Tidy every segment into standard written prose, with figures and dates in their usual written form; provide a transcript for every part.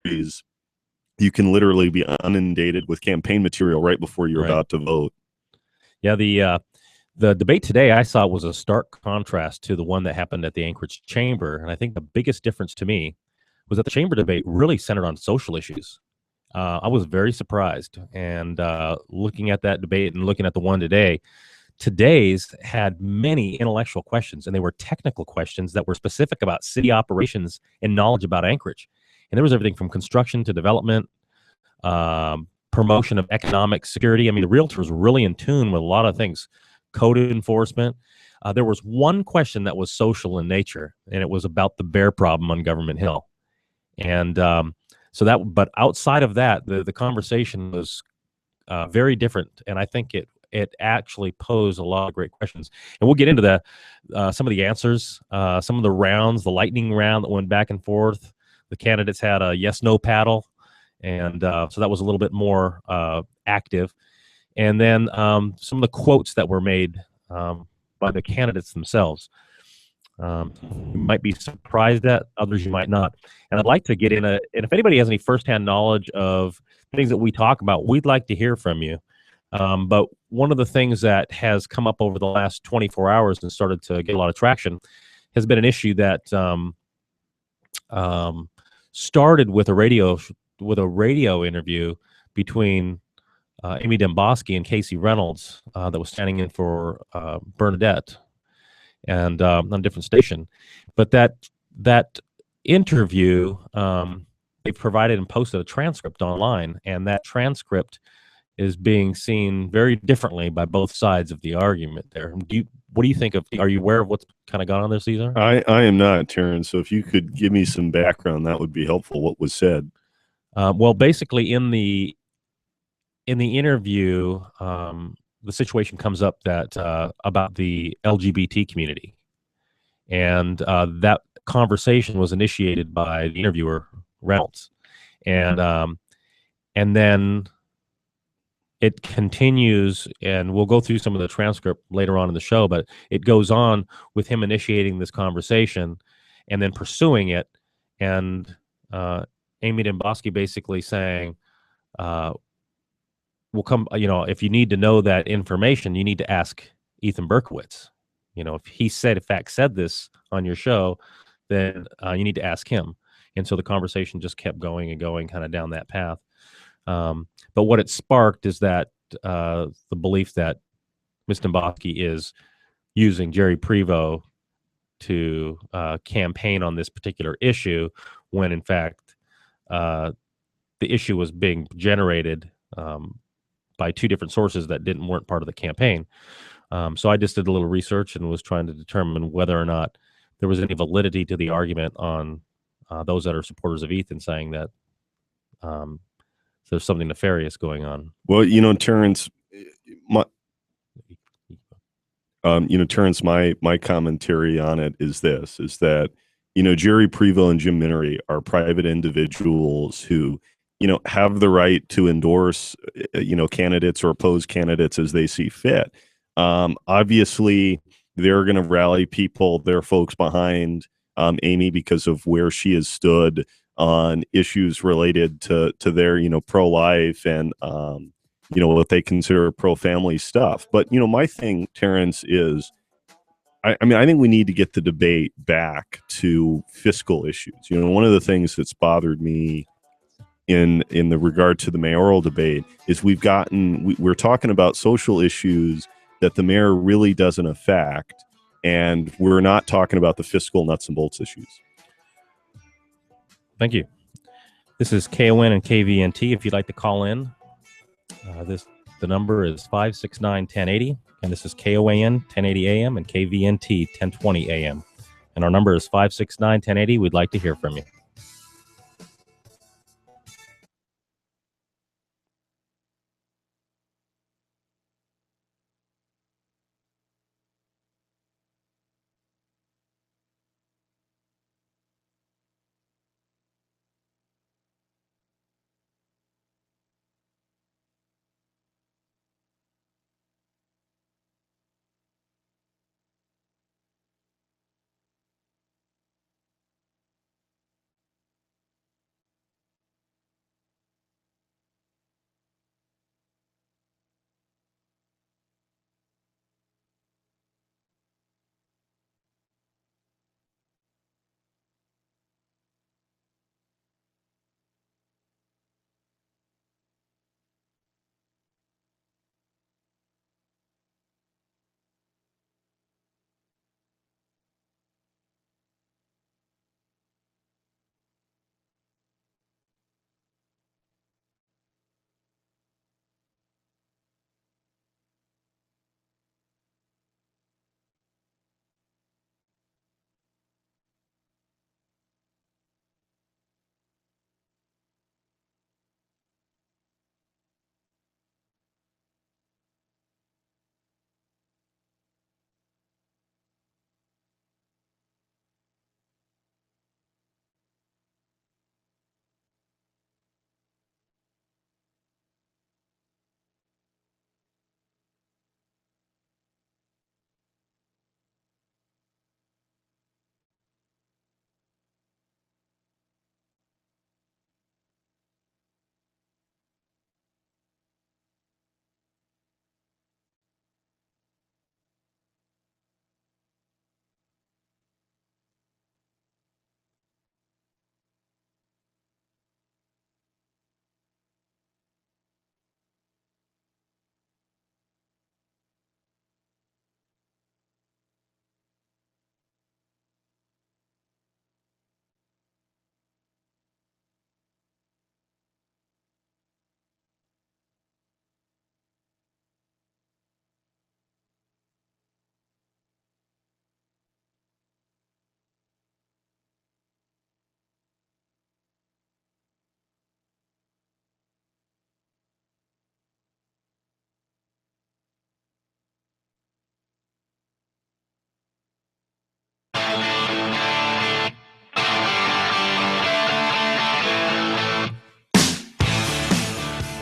countries, you can literally be inundated with campaign material right before you're Right. about to vote. Yeah. The debate today I saw was a stark contrast to the one that happened at the Anchorage Chamber, and I think the biggest difference to me was that the chamber debate really centered on social issues. I was very surprised, and looking at that debate and looking at the one today, today's had many intellectual questions, and they were technical questions that were specific about city operations and knowledge about Anchorage. And there was everything from construction to development, promotion of economic security. I mean, the realtors were really in tune with a lot of things, code enforcement. There was one question that was social in nature, and it was about the bear problem on Government Hill. And but outside of that, the conversation was very different, and I think it actually posed a lot of great questions. And we'll get into some of the answers, some of the rounds, the lightning round that went back and forth. The candidates had a yes/no paddle, and so that was a little bit more active. And then some of the quotes that were made by the candidates themselves. You might be surprised at, others you might not. And I'd like to get in and if anybody has any firsthand knowledge of things that we talk about, we'd like to hear from you. But one of the things that has come up over the last 24 hours and started to get a lot of traction has been an issue that started with a radio interview between Amy Demboski and Casey Reynolds that was standing in for Bernadette, and on a different station. But that interview, they've provided and posted a transcript online, and that transcript is being seen very differently by both sides of the argument there. What do you think of? Are you aware of what's kind of gone on there, Caesar? I am not, Terrence. So if you could give me some background, that would be helpful. What was said? Well, basically, in the interview, the situation comes up that about the LGBT community, and that conversation was initiated by the interviewer Reynolds, and then it continues, and we'll go through some of the transcript later on in the show, but it goes on with him initiating this conversation and then pursuing it, and Amy Demboski basically saying, "We'll come. If you need to know that information, you need to ask Ethan Berkowitz. If he said, in fact, said this on your show, then you need to ask him." And so the conversation just kept going and going, kind of down that path. But what it sparked is that the belief that Ms. Demboski is using Jerry Prevost to campaign on this particular issue, when in fact the issue was being generated by two different sources that weren't part of the campaign. So I just did a little research and was trying to determine whether or not there was any validity to the argument on those that are supporters of Ethan saying that there's something nefarious going on. Well, Terrence, my Terrence, my commentary on it is that Jerry Prevost and Jim Minery are private individuals who have the right to endorse candidates or oppose candidates as they see fit. Obviously, they're going to rally people, their folks behind Amy because of where she has stood on issues related to their pro-life and what they consider pro-family stuff. But my thing, Terrence, is I think we need to get the debate back to fiscal issues. One of the things that's bothered me in the regard to the mayoral debate is we're talking about social issues that the mayor really doesn't affect, and we're not talking about the fiscal nuts and bolts issues. Thank you. This is KON and KVNT. If you'd like to call in, the number is 569-1080, and this is KOAN 1080 AM and KVNT 1020 AM. And our number is 569-1080. We'd like to hear from you.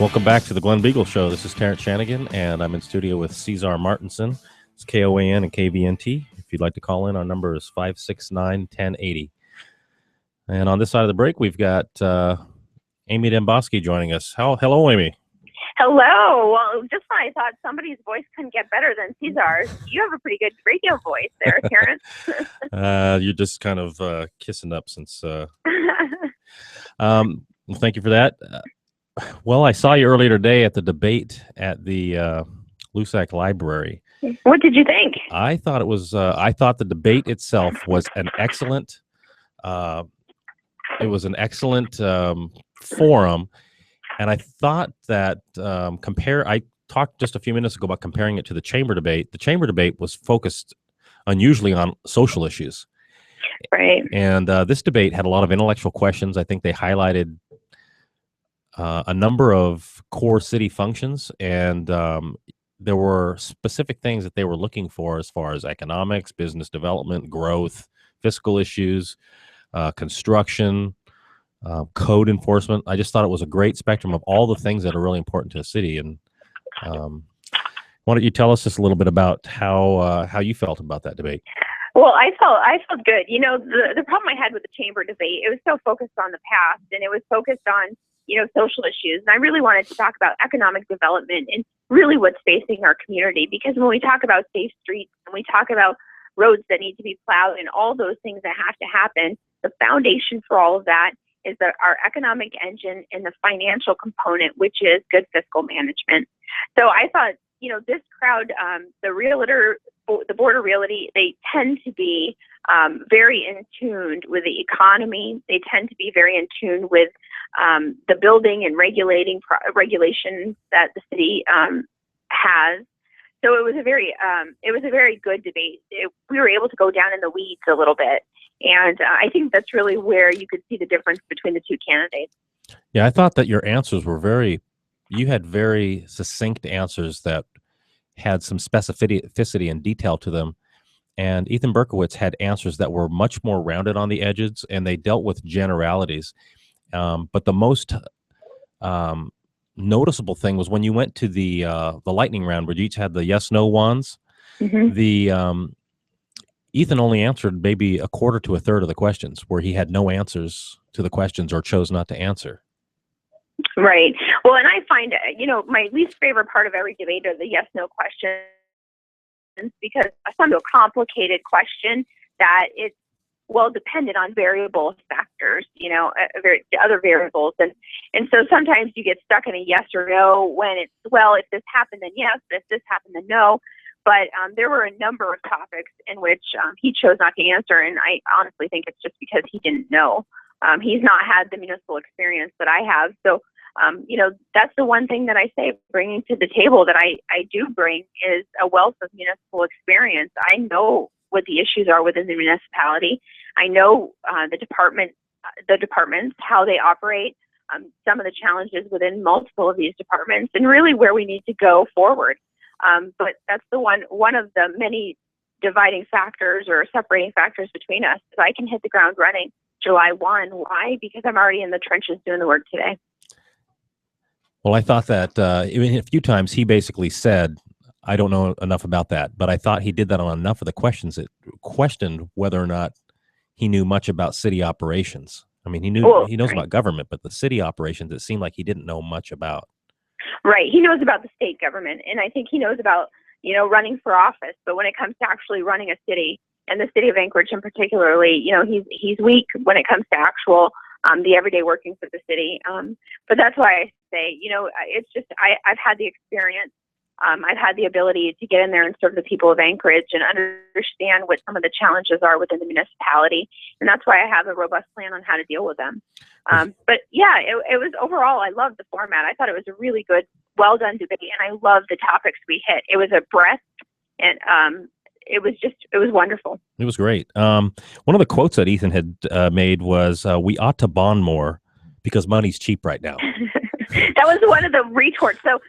Welcome back to the Glen Biegel Show. This is Terrence Shanigan, and I'm in studio with Cesar Martinson. It's KOAN and KVNT. If you'd like to call in, our number is 569-1080. And on this side of the break, we've got Amy Demboski joining us. Hello, Amy. Hello. Well, just when I thought somebody's voice couldn't get better than Cesar's, you have a pretty good radio voice there, Terrence. You're just kind of kissing up since... well, thank you for that. Well, I saw you earlier today at the debate at the Lusac Library. What did you think? I thought it was. I thought the debate itself was an excellent. It was an excellent forum, and I thought that I talked just a few minutes ago about comparing it to the chamber debate. The chamber debate was focused unusually on social issues, right? And this debate had a lot of intellectual questions. I think they highlighted a number of core city functions, and there were specific things that they were looking for as far as economics, business development, growth, fiscal issues, construction, code enforcement. I just thought it was a great spectrum of all the things that are really important to a city. And why don't you tell us just a little bit about how you felt about that debate? Well, I felt good. You know, the problem I had with the chamber debate, it was so focused on the past, and it was focused on, you know, social issues. And I really wanted to talk about economic development and really what's facing our community. Because when we talk about safe streets and we talk about roads that need to be plowed and all those things that have to happen, the foundation for all of that is our economic engine and the financial component, which is good fiscal management. So I thought, you know, this crowd, the realtor, the Board of Realty, they tend to be very in tune with the economy. They tend to be very in tune with the building and regulations that the city has. So it was a very good debate. We were able to go down in the weeds a little bit, and I think that's really where you could see the difference between the two candidates. Yeah, I thought that your answers were you had very succinct answers that had some specificity and detail to them. And Ethan Berkowitz had answers that were much more rounded on the edges, and they dealt with generalities. But the most noticeable thing was when you went to the lightning round, where you each had the yes/no wands. Mm-hmm. The Ethan only answered maybe a quarter to a third of the questions, where he had no answers to the questions or chose not to answer. Right. Well, and I find, you know, my least favorite part of every debate are the yes/no questions, because some a complicated question that it's well dependent on variable factors, you know, other variables, and so sometimes you get stuck in a yes or no when it's, well, if this happened then yes, if this happened then no. But there were a number of topics in which he chose not to answer, and I honestly think it's just because he didn't know. He's not had the municipal experience that I have, so. You know, that's the one thing that I say bringing to the table that I do bring is a wealth of municipal experience. I know what the issues are within the municipality. I know the departments, how they operate, some of the challenges within multiple of these departments, and really where we need to go forward. But that's the one of the many dividing factors or separating factors between us. Is I can hit the ground running July 1. Why? Because I'm already in the trenches doing the work today. Well, I thought that a few times he basically said, I don't know enough about that, but I thought he did that on enough of the questions that questioned whether or not he knew much about city operations. I mean, he knows about government, but the city operations, it seemed like he didn't know much about. Right. He knows about the state government, and I think he knows about, you know, running for office, but when it comes to actually running a city, and the city of Anchorage in particularly, you know, he's weak when it comes to actual the everyday workings of the city. But that's why I say, you know, it's just, I've had the experience. I've had the ability to get in there and serve the people of Anchorage and understand what some of the challenges are within the municipality. And that's why I have a robust plan on how to deal with them. But yeah, it was overall, I loved the format. I thought it was a really good, well done debate. And I loved the topics we hit. It was a breadth, and it was wonderful. It was great. One of the quotes that Ethan had made was, we ought to bond more because money's cheap right now. That was one of the retorts. So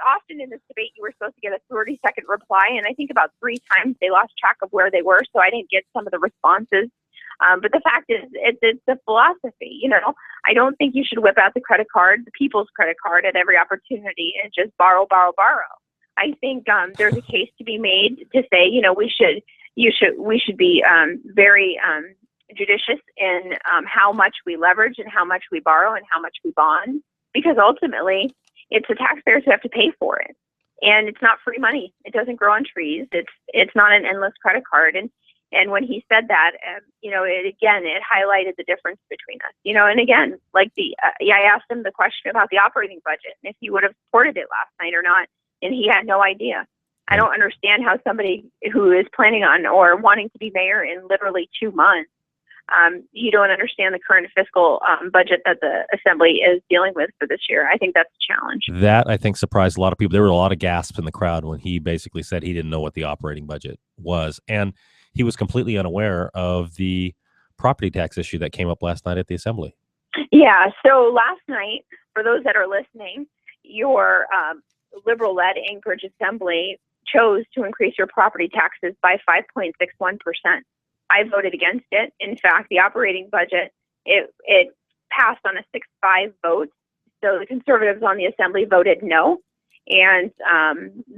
often in this debate, you were supposed to get a 30-second reply, and I think about 3 times they lost track of where they were, so I didn't get some of the responses. But the fact is, it's a philosophy. I don't think you should whip out the credit card, the people's credit card, at every opportunity and just borrow, borrow, borrow. I think there's a case to be made to say, we should be very judicious in how much we leverage and how much we borrow and how much we bond, because ultimately it's the taxpayers who have to pay for it, and it's not free money. It doesn't grow on trees. It's not an endless credit card. And when he said that, it highlighted the difference between us. And again, I asked him the question about the operating budget and if he would have supported it last night or not, and he had no idea. I don't understand how somebody who is planning on or wanting to be mayor in literally 2 months, you don't understand the current fiscal budget that the Assembly is dealing with for this year. I think that's a challenge. That, I think, surprised a lot of people. There were a lot of gasps in the crowd when he basically said he didn't know what the operating budget was. And he was completely unaware of the property tax issue that came up last night at the Assembly. Yeah. So last night, for those that are listening, your liberal-led Anchorage Assembly chose to increase your property taxes by 5.61%. I voted against it. In fact, the operating budget, it passed on a 6-5 vote. So the conservatives on the Assembly voted no. And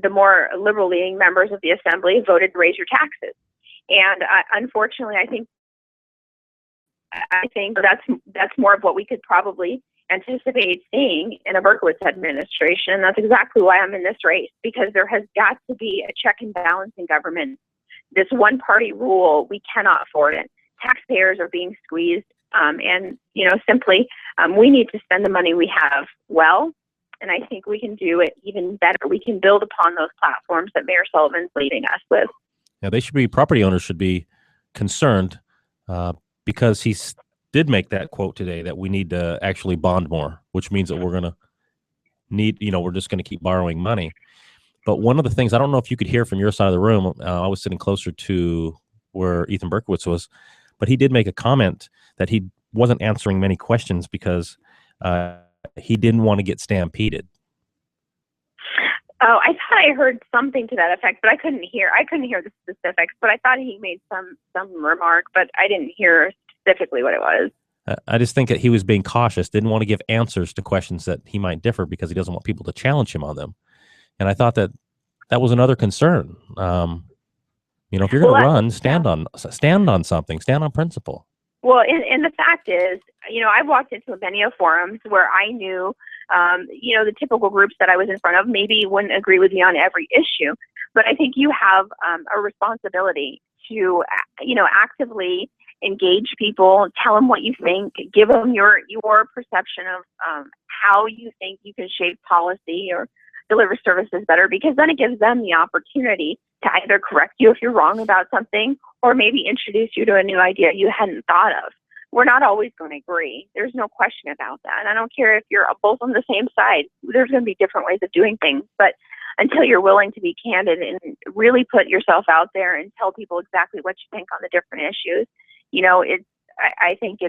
the more liberal-leaning members of the Assembly voted to raise your taxes. And unfortunately, I think that's more of what we could probably anticipate seeing in a Berkowitz administration. And that's exactly why I'm in this race, because there has got to be a check and balance in government. This one-party rule, we cannot afford it. Taxpayers are being squeezed, and simply we need to spend the money we have well. And I think we can do it even better. We can build upon those platforms that Mayor Sullivan's leading us with. Yeah, property owners should be concerned because he did make that quote today that we need to actually bond more, which means that we're going to need, we're just going to keep borrowing money. But one of the things, I don't know if you could hear from your side of the room, I was sitting closer to where Ethan Berkowitz was, but he did make a comment that he wasn't answering many questions because he didn't want to get stampeded. Oh, I thought I heard something to that effect, but I couldn't hear the specifics, but I thought he made some remark, but I didn't hear specifically what it was. I just think that he was being cautious, didn't want to give answers to questions that he might differ because he doesn't want people to challenge him on them. And I thought that was another concern. If you're going to run, stand on something, stand on principle. Well, and the fact is, I've walked into many forums where I knew, the typical groups that I was in front of maybe wouldn't agree with me on every issue, but I think you have a responsibility to, actively engage people, tell them what you think, give them your perception of how you think you can shape policy or deliver services better, because then it gives them the opportunity to either correct you if you're wrong about something or maybe introduce you to a new idea you hadn't thought of. We're not always going to agree. There's no question about that. And I don't care if you're both on the same side. There's going to be different ways of doing things. But until you're willing to be candid and really put yourself out there and tell people exactly what you think on the different issues, I think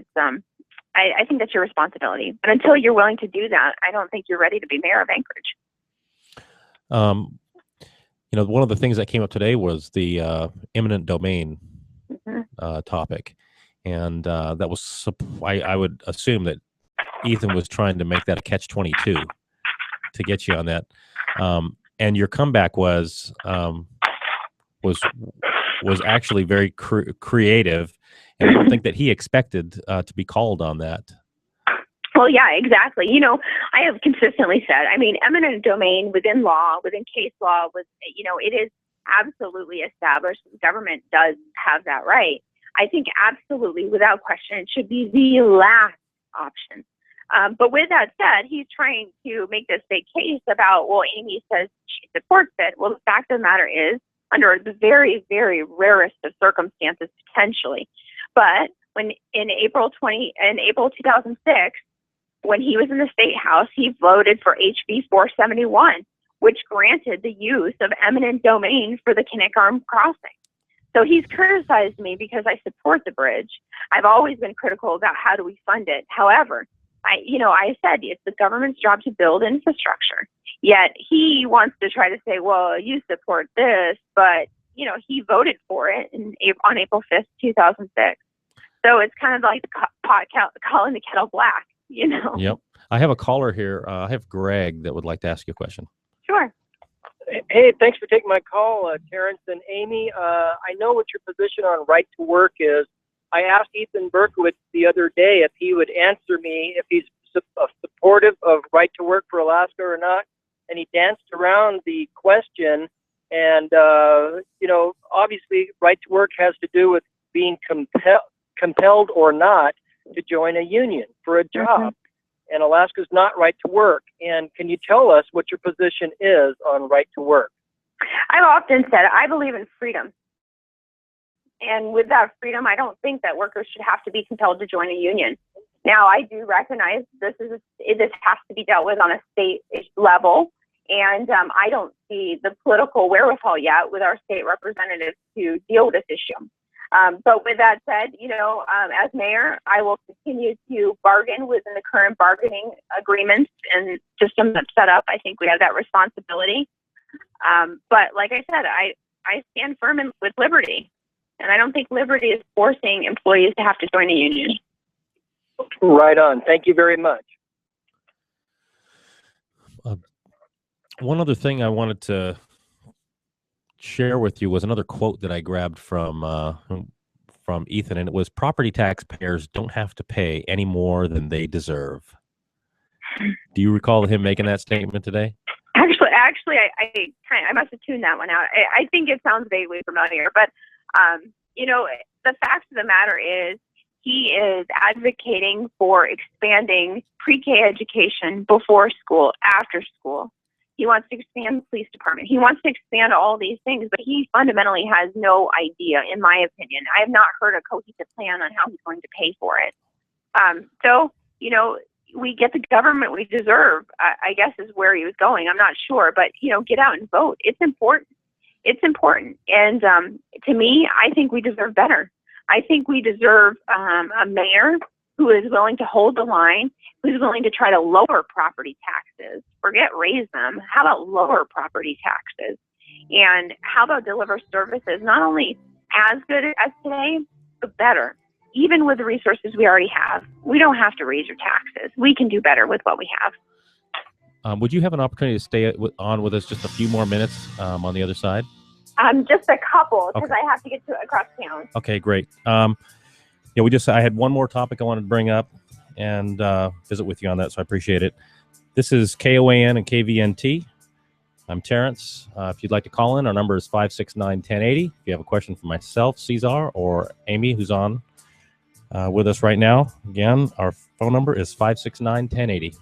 that's your responsibility. But until you're willing to do that, I don't think you're ready to be mayor of Anchorage. One of the things that came up today was the eminent domain topic. And that was, I would assume that Ethan was trying to make that a catch-22 to get you on that. And your comeback was actually very creative. And I don't think that he expected to be called on that. Well, yeah, exactly. I have consistently said, eminent domain within law, within case law, it is absolutely established. The government does have that right. I think absolutely, without question, it should be the last option. But with that said, he's trying to make this big case about, well, Amy says she supports it. Well, the fact of the matter is, under the very, very rarest of circumstances, potentially. But when in April 2006, when he was in the State House, he voted for HB 471, which granted the use of eminent domain for the Kinnick Arm Crossing. So he's criticized me because I support the bridge. I've always been critical about how do we fund it. However, I said it's the government's job to build infrastructure. Yet he wants to try to say, well, you support this, but he voted for it on April 5th, 2006. So it's kind of like the calling the kettle black, you know? Yep. I have a caller here. I have Greg that would like to ask you a question. Sure. Hey, thanks for taking my call, Terrence and Amy. I know what your position on right to work is. I asked Ethan Berkowitz the other day if he would answer me if he's supportive of right to work for Alaska or not, and he danced around the question. And obviously, right to work has to do with being compelled or not to join a union for a job. And Alaska's not right to work. And can you tell us what your position is on right to work? I've often said I believe in freedom. And with that freedom, I don't think that workers should have to be compelled to join a union. Now, I do recognize this has to be dealt with on a state level. And I don't see the political wherewithal yet with our state representatives to deal with this issue. But with that said, as mayor, I will continue to bargain within the current bargaining agreements and system that's set up. I think we have that responsibility. But like I said, I stand firm with liberty. And I don't think liberty is forcing employees to have to join a union. Right on. Thank you very much. One other thing I wanted to share with you was another quote that I grabbed from Ethan, and it was, "Property taxpayers don't have to pay any more than they deserve." Do you recall him making that statement today? Actually, I must have tuned that one out. I think it sounds vaguely familiar, but the fact of the matter is he is advocating for expanding pre-K education before school, after school. He wants to expand the police department. He wants to expand all these things, but he fundamentally has no idea, in my opinion. I have not heard a cohesive plan on how he's going to pay for it. We get the government we deserve, I guess is where he was going. I'm not sure, but, get out and vote. It's important. It's important. And to me, I think we deserve better. I think we deserve a mayor who is willing to hold the line, who's willing to try to lower property taxes. Forget raise them. How about lower property taxes? And how about deliver services not only as good as today, but better? Even with the resources we already have, we don't have to raise your taxes. We can do better with what we have. Would you have an opportunity to stay on with us just a few more minutes on the other side? Just a couple, because Okay. I have to get across town. Okay, great. I had one more topic I wanted to bring up and visit with you on that, so I appreciate it. This is KOAN and KVNT. I'm Terrence. If you'd like to call in, our number is 569-1080. If you have a question for myself, Cesar, or Amy, who's on with us right now, again, our phone number is 569-1080.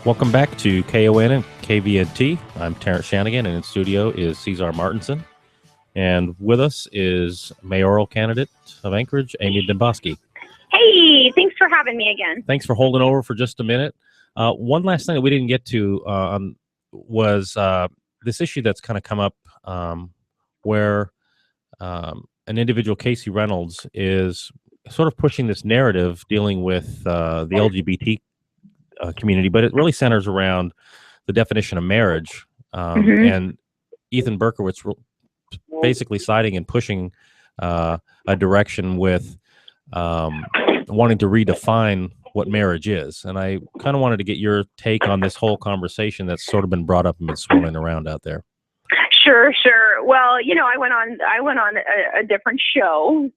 Welcome back to KON and KVNT. I'm Terrence Shanigan, and in studio is Cesar Martinson. And with us is mayoral candidate of Anchorage, Amy Demboski. Hey, thanks for having me again. Thanks for holding over for just a minute. One last thing that we didn't get to was this issue that's kind of come up where an individual, Casey Reynolds, is sort of pushing this narrative dealing with the LGBT community, but it really centers around the definition of marriage. And Ethan Berkowitz basically siding and pushing a direction with wanting to redefine what marriage is. And I kind of wanted to get your take on this whole conversation that's sort of been brought up and been swirling around out there. Sure. Well, I went on a different show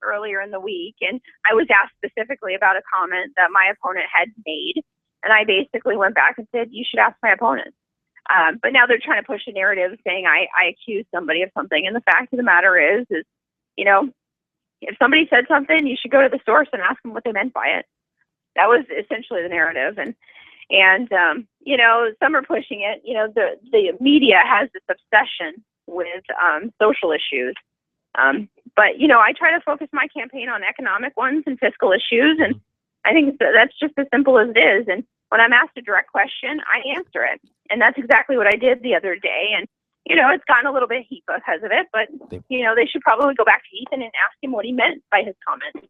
earlier in the week, and I was asked specifically about a comment that my opponent had made, and I basically went back and said, you should ask my opponent. But now they're trying to push a narrative saying I accuse somebody of something, and the fact of the matter is, if somebody said something, you should go to the source and ask them what they meant by it. That was essentially the narrative, and some are pushing it. The media has this obsession with social issues. But I try to focus my campaign on economic ones and fiscal issues. And I think that's just as simple as it is. And when I'm asked a direct question, I answer it. And that's exactly what I did the other day. And, it's gotten a little bit heat because of it. But, they should probably go back to Ethan and ask him what he meant by his comment.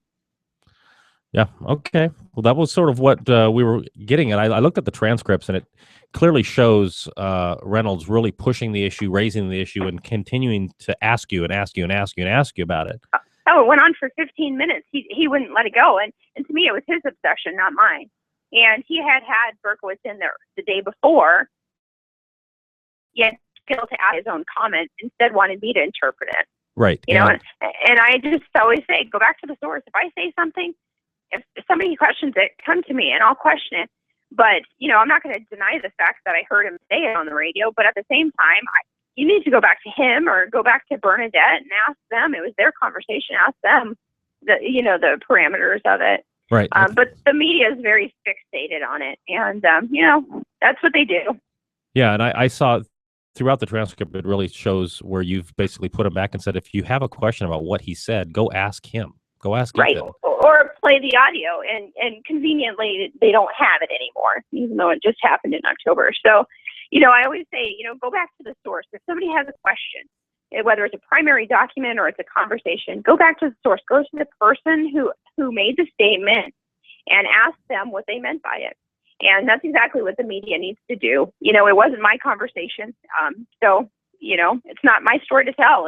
Yeah. Okay. Well, that was sort of what we were getting at. I looked at the transcripts, and it clearly shows Reynolds really pushing the issue, raising the issue, and continuing to ask you about it. Oh, it went on for 15 minutes. He wouldn't let it go. And to me, it was his obsession, not mine. And he had Berkowitz in there the day before, yet failed to add his own comment, instead wanted me to interpret it. Right. And I just always say, go back to the source. If I say something, if somebody questions it, come to me and I'll question it. But, I'm not going to deny the fact that I heard him say it on the radio. But at the same time, you need to go back to him or go back to Bernadette and ask them. It was their conversation. Ask them the parameters of it. Right. But the media is very fixated on it. And, that's what they do. Yeah. And I saw throughout the transcript, it really shows where you've basically put him back and said, if you have a question about what he said, go ask him. Go ask him. Right. Or play the audio, and conveniently they don't have it anymore, even though it just happened in October. So, I always say, go back to the source. If somebody has a question, whether it's a primary document or it's a conversation, go back to the source. Go to the person who made the statement and ask them what they meant by it. And that's exactly what the media needs to do. It wasn't my conversation. So, it's not my story to tell.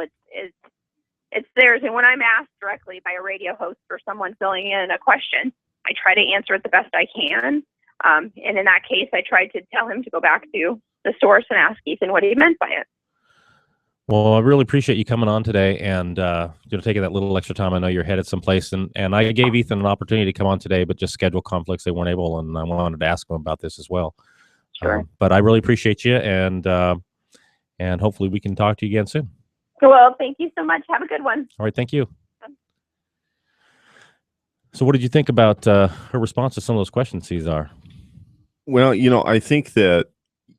It's theirs. And when I'm asked directly by a radio host for someone filling in a question, I try to answer it the best I can. And in that case, I tried to tell him to go back to the source and ask Ethan what he meant by it. Well, I really appreciate you coming on today and taking that little extra time. I know you're headed someplace, and I gave Ethan an opportunity to come on today, but just schedule conflicts, they weren't able, and I wanted to ask him about this as well. Sure. But I really appreciate you, and hopefully we can talk to you again soon. Well, thank you so much. Have a good one. All right, thank you. So what did you think about her response to some of those questions, Cesar? Well, I think that,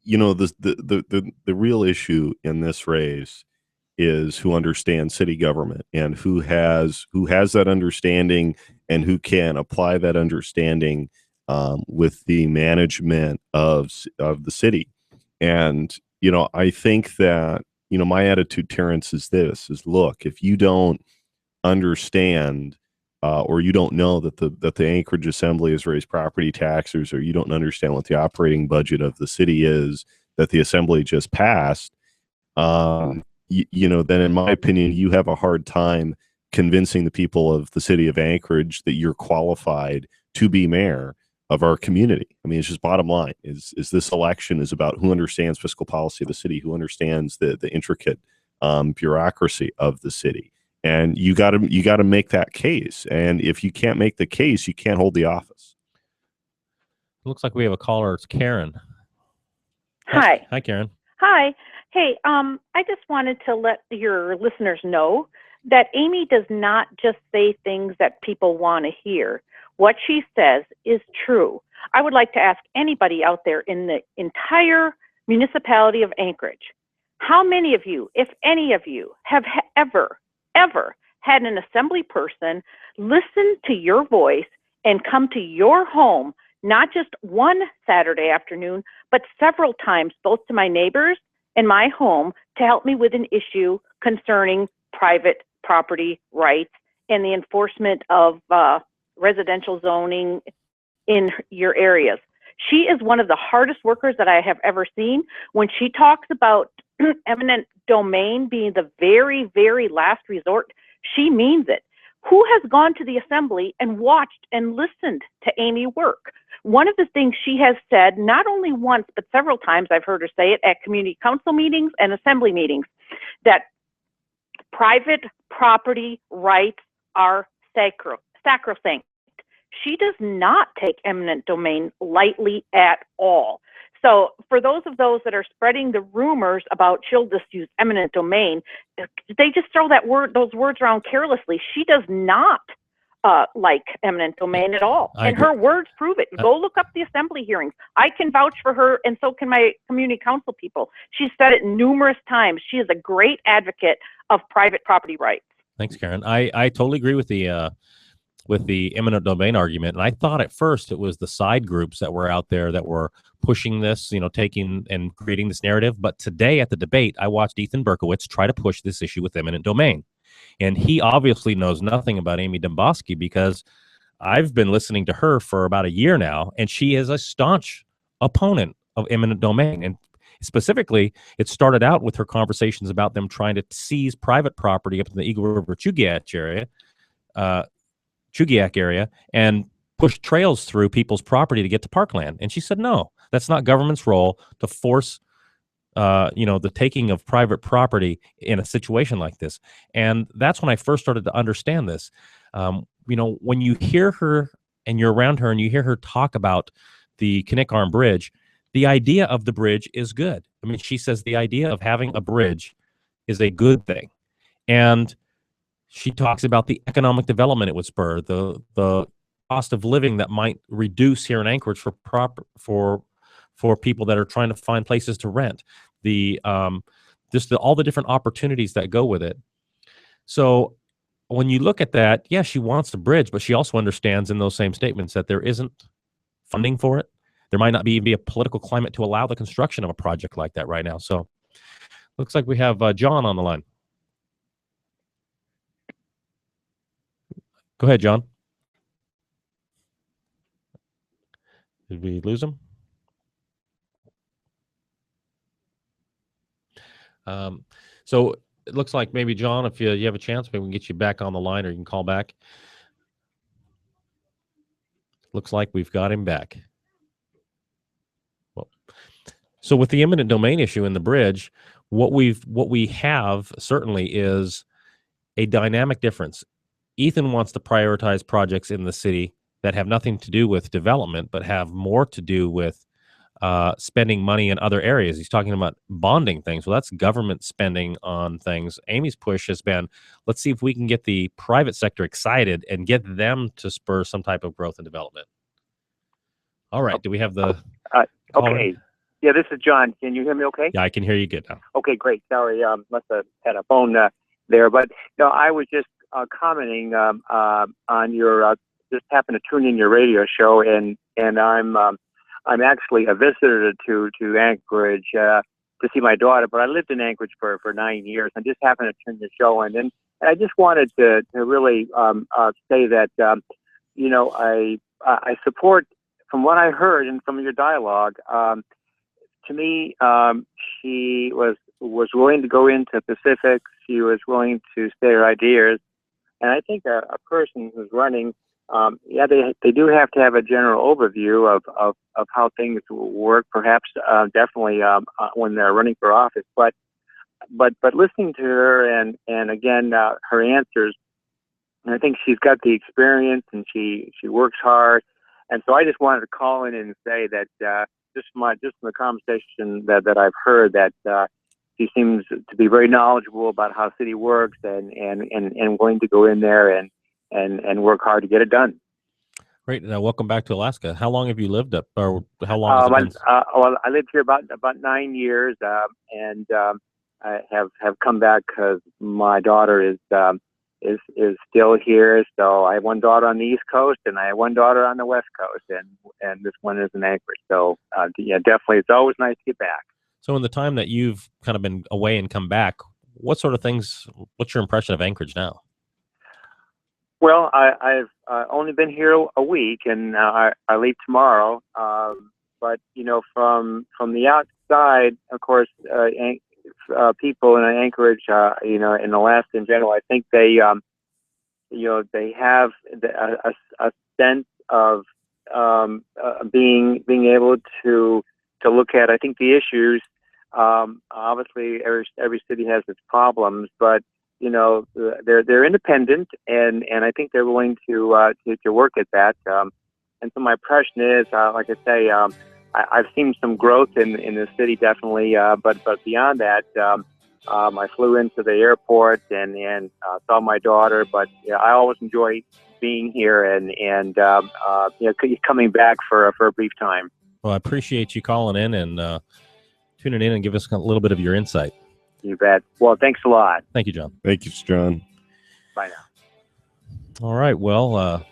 the real issue in this race is who understands city government and who has that understanding and who can apply that understanding with the management of the city. And, I think that, my attitude, Terrence, is look, if you don't understand or you don't know that the Anchorage Assembly has raised property taxes, or you don't understand what the operating budget of the city is that the Assembly just passed, then in my opinion, you have a hard time convincing the people of the city of Anchorage that you're qualified to be mayor of our community. I mean, it's just bottom line is this election is about who understands fiscal policy of the city, who understands the intricate bureaucracy of the city. And you got to make that case. And if you can't make the case, you can't hold the office. Looks like we have a caller. It's Karen. Hi. Hi, Karen. Hi. Hey, I just wanted to let your listeners know that Amy does not just say things that people want to hear. What she says is true. I would like to ask anybody out there in the entire municipality of Anchorage, how many of you, if any of you, have ever had an assembly person listen to your voice and come to your home, not just one Saturday afternoon, but several times, both to my neighbors and my home, to help me with an issue concerning private property rights and the enforcement of residential zoning in your areas. She is one of the hardest workers that I have ever seen. When she talks about eminent domain being the very, very last resort, she means it. Who has gone to the assembly and watched and listened to Amy work? One of the things she has said, not only once, but several times I've heard her say it at community council meetings and assembly meetings, that private property rights are sacrosanct. She does not take eminent domain lightly at all. So for those that are spreading the rumors about she'll just use eminent domain, they just throw those words around carelessly. She does not like eminent domain at all. And her words prove it. Go look up the assembly hearings. I can vouch for her, and so can my community council people. She's said it numerous times. She is a great advocate of private property rights. Thanks, Karen. I totally agree with the eminent domain argument. And I thought at first it was the side groups that were out there that were pushing this, taking and creating this narrative. But today at the debate, I watched Ethan Berkowitz try to push this issue with eminent domain. And he obviously knows nothing about Amy Domboski, because I've been listening to her for about a year now, and she is a staunch opponent of eminent domain. And specifically, it started out with her conversations about them trying to seize private property up in the Eagle River Chugiak area and push trails through people's property to get to parkland. And she said, no, that's not government's role to force the taking of private property in a situation like this. And that's when I first started to understand this. When you hear her and you're around her and you hear her talk about the Kinnick Arm Bridge, the idea of the bridge is good. I mean, she says the idea of having a bridge is a good thing. And she talks about the economic development it would spur, the cost of living that might reduce here in Anchorage for people that are trying to find places to rent, all the different opportunities that go with it. So when you look at that, yeah, she wants the bridge, but she also understands in those same statements that there isn't funding for it. There might not be a political climate to allow the construction of a project like that right now. So looks like we have John on the line. Go ahead, John. Did we lose him? So it looks like maybe, John, if you have a chance, maybe we can get you back on the line, or you can call back. Looks like we've got him back. Well, so with the eminent domain issue in the bridge, what we have certainly is a dynamic difference. Ethan wants to prioritize projects in the city that have nothing to do with development, but have more to do with spending money in other areas. He's talking about bonding things. Well, that's government spending on things. Amy's push has been, let's see if we can get the private sector excited and get them to spur some type of growth and development. All right. Do we have the... okay. Yeah, this is John. Can you hear me okay? Yeah, I can hear you good now. Okay, great. Sorry, must have had a phone there. But no, I was just commenting on your... just happened to tune in your radio show, and I'm actually a visitor to Anchorage to see my daughter, but I lived in Anchorage for 9 years. I just happened to turn the show in, and I just wanted to really say that I support, from what I heard and from your dialogue. To me, she was willing to go into specifics. She was willing to state her ideas, and I think a person who's running. They do have to have a general overview of how things work, perhaps definitely when they're running for office. But listening to her and again her answers, I think she's got the experience and she works hard. And so I just wanted to call in and say that just from the conversation that I've heard, that she seems to be very knowledgeable about how city works and willing to go in there and work hard to get it done. Great. Welcome back to Alaska. How long have you lived up, or how long has it been? Well, I lived here about 9 years, and I have come back because my daughter is still here. So I have one daughter on the East Coast, and I have one daughter on the West Coast, and this one is in Anchorage. So yeah, definitely, it's always nice to get back. So in the time that you've kind of been away and come back, what sort of things? What's your impression of Anchorage now? Well, I've only been here a week, and I leave tomorrow. But from the outside, of course, people in Anchorage, in Alaska in general, I think they have a sense of being able to look at, I think, the issues. Obviously, every city has its problems, but they're independent, and I think they're willing to work at that. And so my impression is, like I say, I've seen some growth in the city, definitely. But beyond that, I flew into the airport and saw my daughter. But I always enjoy being here and coming back for a brief time. Well, I appreciate you calling in and tuning in and give us a little bit of your insight. You bet. Well, thanks a lot. Thank you, John. Thank you, John. Bye now. All right. Well,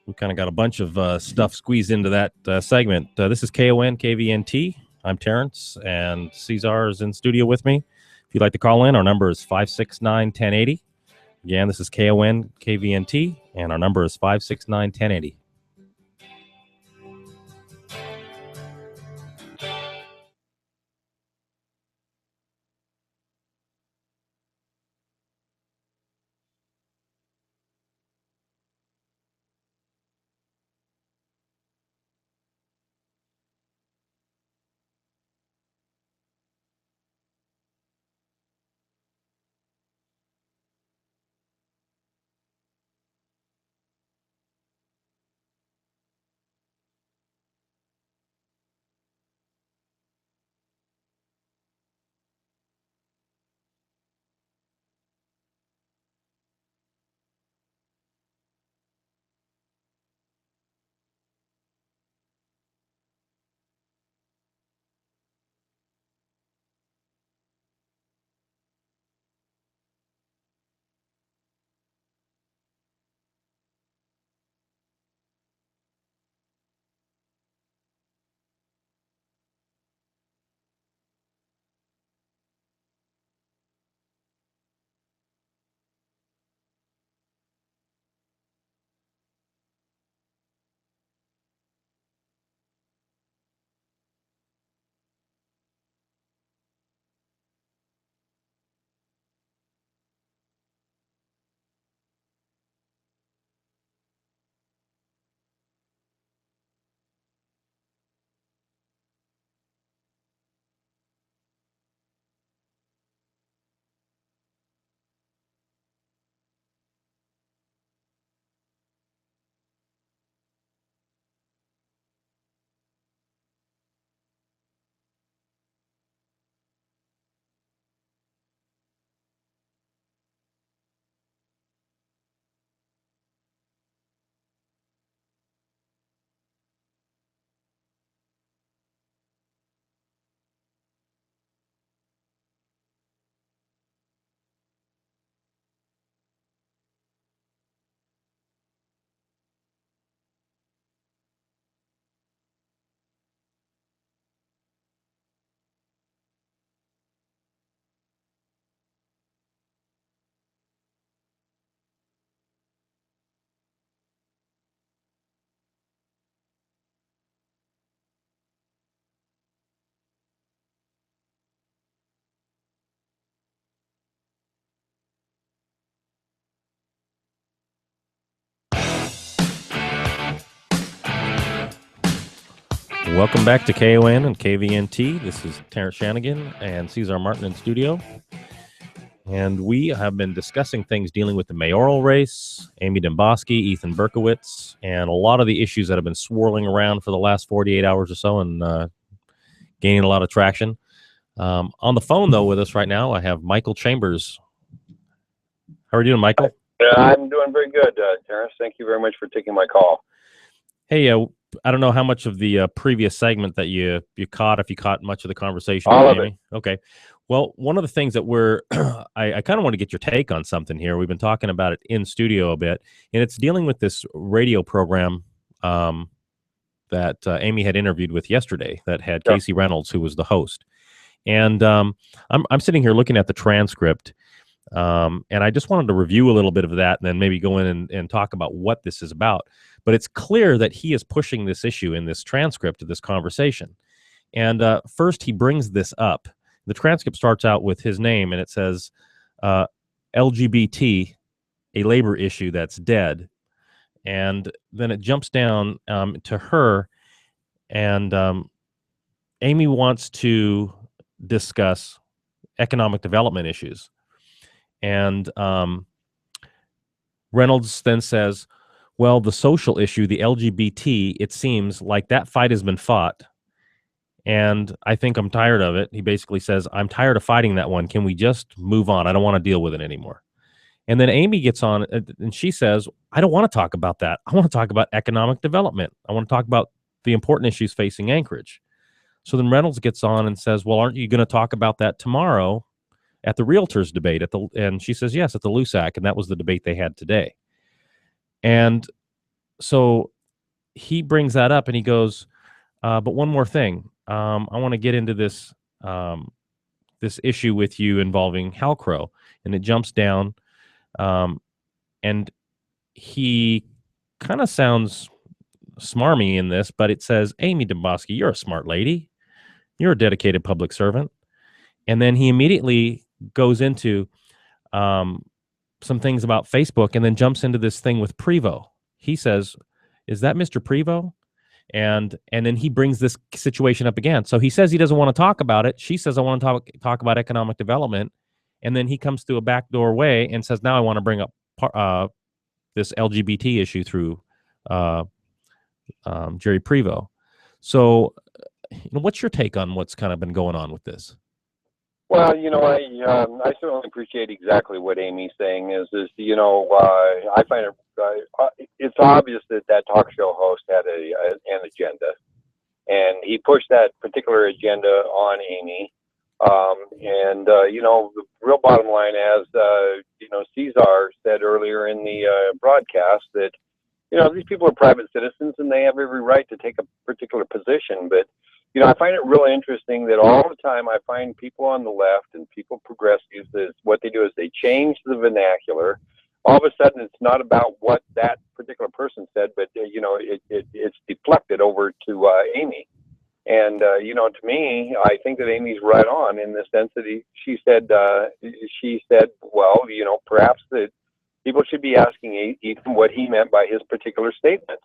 we kind of got a bunch of stuff squeezed into that segment. This is KON KVNT. I'm Terrence, and Cesar is in studio with me. If you'd like to call in, our number is 569-1080. Again, this is KON KVNT, and our number is 569-1080. Welcome back to KON and KVNT. This is Terrence Shanigan and Cesar Martin in studio. And we have been discussing things dealing with the mayoral race, Amy Demboski, Ethan Berkowitz, and a lot of the issues that have been swirling around for the last 48 hours or so and gaining a lot of traction. On the phone, though, with us right now, I have Michael Chambers. How are you doing, Michael? I'm doing very good, Terrence. Thank you very much for taking my call. Hey, I don't know how much of the previous segment that you caught, if you caught much of the conversation All with of Amy. Okay. Well, one of the things that we're, I kind of want to get your take on something here. We've been talking about it in studio a bit, and it's dealing with this radio program that Amy had interviewed with yesterday that had Sure. Casey Reynolds, who was the host. And I'm sitting here looking at the transcript, and I just wanted to review a little bit of that and then maybe go in and talk about what this is about. But it's clear that he is pushing this issue in this transcript of this conversation. And first, he brings this up. The transcript starts out with his name, and it says, LGBT, a labor issue that's dead. And then it jumps down to her, and Amy wants to discuss economic development issues. And Reynolds then says, well, the social issue, the LGBT, it seems like that fight has been fought. And I think I'm tired of it. He basically says, I'm tired of fighting that one. Can we just move on? I don't want to deal with it anymore. And then Amy gets on and she says, I don't want to talk about that. I want to talk about economic development. I want to talk about the important issues facing Anchorage. So then Reynolds gets on and says, well, aren't you going to talk about that tomorrow at the realtors debate and she says, yes, at the LUSAC. And that was the debate they had today. And so he brings that up and he goes, but one more thing. I want to get into this, this issue with you involving Halcrow. And it jumps down. And he kind of sounds smarmy in this, but it says, Amy Demboski, you're a smart lady. You're a dedicated public servant. And then he immediately goes into some things about Facebook and then jumps into this thing with Prevo. He says, is that Mr. Prevo? And then he brings this situation up again. So he says he doesn't want to talk about it. She says, I want to talk about economic development. And then he comes through a backdoor way and says, now I want to bring up this LGBT issue through Jerry Prevo. So, what's your take on what's kind of been going on with this? Well, I certainly appreciate exactly what Amy's saying. I find it it's obvious that talk show host had an agenda, and he pushed that particular agenda on Amy. The real bottom line, as Cesar said earlier in the broadcast, that these people are private citizens and they have every right to take a particular position, but. I find it really interesting that all the time I find people on the left and people progressives, what they do is they change the vernacular. All of a sudden, it's not about what that particular person said, but it's deflected over to Amy. And to me, I think that Amy's right on in the sense that she said, well, perhaps that people should be asking Ethan what he meant by his particular statement.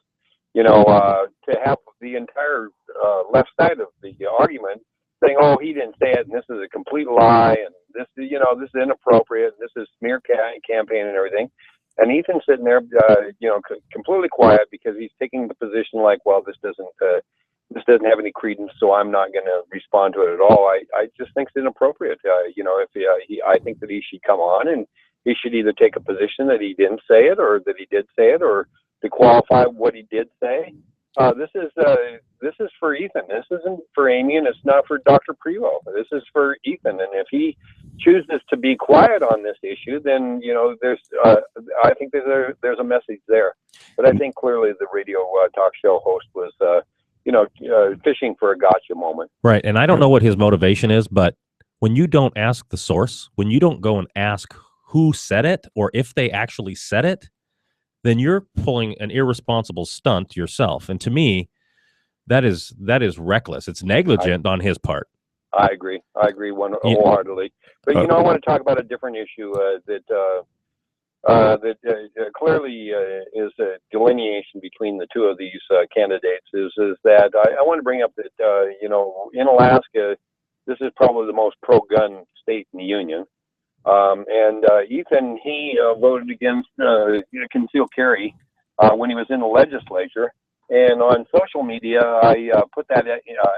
To have the entire left side of the argument saying, "Oh, he didn't say it, and this is a complete lie, and this is inappropriate, and this is smear campaign and everything," and Ethan's sitting there, completely quiet because he's taking the position like, "Well, this doesn't have any credence, so I'm not going to respond to it at all." I just think it's inappropriate. I think that he should come on and he should either take a position that he didn't say it or that he did say it, or to qualify what he did say. This is for Ethan. This isn't for Amy, and it's not for Dr. Prevo. This is for Ethan. And if he chooses to be quiet on this issue, then I think there's a message there. But I think clearly the radio talk show host was fishing for a gotcha moment. Right, and I don't know what his motivation is, but when you don't ask the source, when you don't go and ask who said it or if they actually said it, then you're pulling an irresponsible stunt yourself. And to me, that is reckless. It's negligent on his part. I agree wholeheartedly. But I want to talk about a different issue that clearly is a delineation between the two of these candidates. Is that I want to bring up that in Alaska, this is probably the most pro-gun state in the union. And Ethan, he voted against concealed carry when he was in the legislature. And on social media, I put that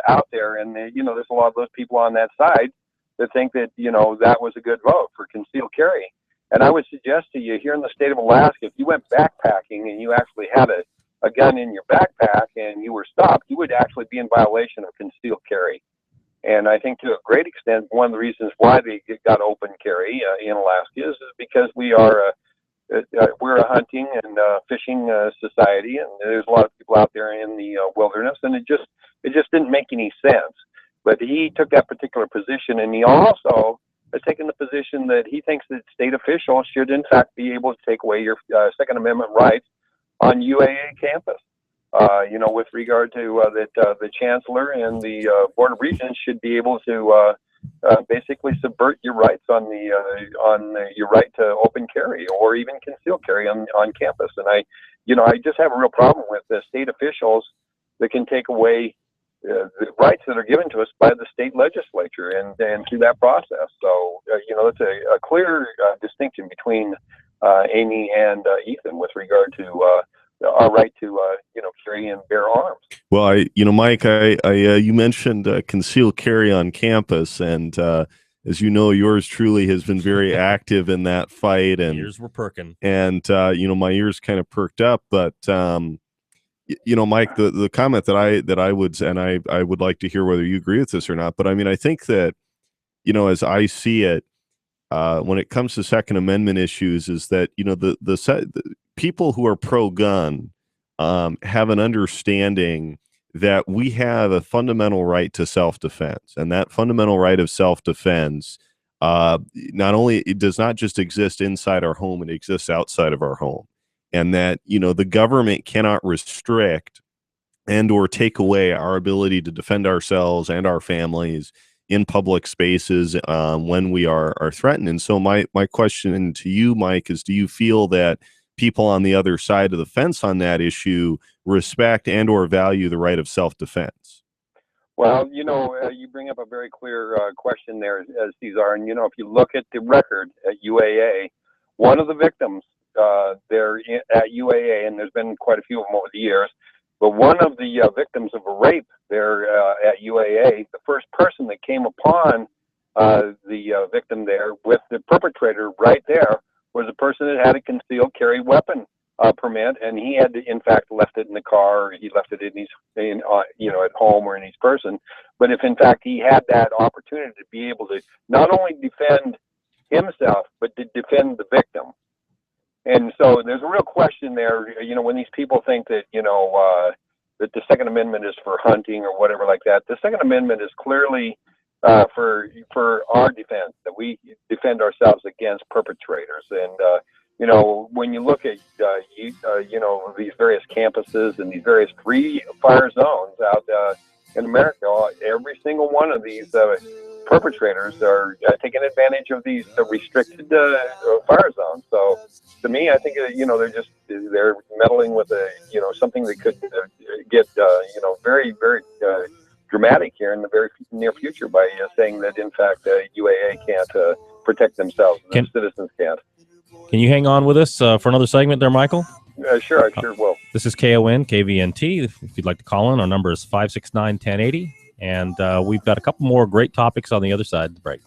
out there, and there's a lot of those people on that side that think that that was a good vote for concealed carry. And I would suggest to you, here in the state of Alaska, if you went backpacking and you actually had a gun in your backpack and you were stopped, you would actually be in violation of concealed carry. And I think to a great extent, one of the reasons why they got open carry in Alaska is because we're a hunting and fishing society, and there's a lot of people out there in the wilderness, and it just didn't make any sense. But he took that particular position, and he also has taken the position that he thinks that state officials should, in fact, be able to take away your Second Amendment rights on UAA campus. With regard to that the chancellor and the board of regents should be able to basically subvert your rights on your right to open carry or even concealed carry on campus. And I just have a real problem with the state officials that can take away the rights that are given to us by the state legislature and through that process. So it's a clear distinction between Amy and Ethan with regard to our right to carry and bear arms. Well, Mike, you mentioned concealed carry on campus, and as you know, yours truly has been very active in that fight. And ears were perking, and my ears kind of perked up. But Mike, the comment that I would like to hear whether you agree with this or not. But I mean, I think that as I see it, when it comes to Second Amendment issues, is that the people who are pro-gun have an understanding that we have a fundamental right to self-defense, and that fundamental right of self-defense not only it does not just exist inside our home, it exists outside of our home, and that the government cannot restrict and or take away our ability to defend ourselves and our families in public spaces when we are threatened. And so my question to you, Mike, is do you feel that people on the other side of the fence on that issue respect and or value the right of self-defense? Well, you bring up a very clear question there, Cesar. And, if you look at the record at UAA, one of the victims there at UAA, and there's been quite a few of them over the years, but one of the victims of a rape there at UAA, the first person that came upon the victim there with the perpetrator right there was a person that had a concealed carry weapon permit, and he had, in fact, left it in the car, or he left it at home or in his person. But if, in fact, he had that opportunity to be able to not only defend himself, but to defend the victim. And so there's a real question there, when these people think that, that the Second Amendment is for hunting or whatever like that. The Second Amendment is clearly for our defense, that we defend ourselves against perpetrators. And, when you look at, these various campuses and these various free fire zones out in America, every single one of these perpetrators are taking advantage of these restricted fire zones. So to me, I think they're meddling with something that could get very, very dramatic here in the very near future by saying that in fact UAA can't protect themselves, the citizens can't. Can you hang on with us for another segment there, Michael? Sure, I sure will. This is KON, KVNT. If you'd like to call in, our number is 569-1080. And we've got a couple more great topics on the other side of the break.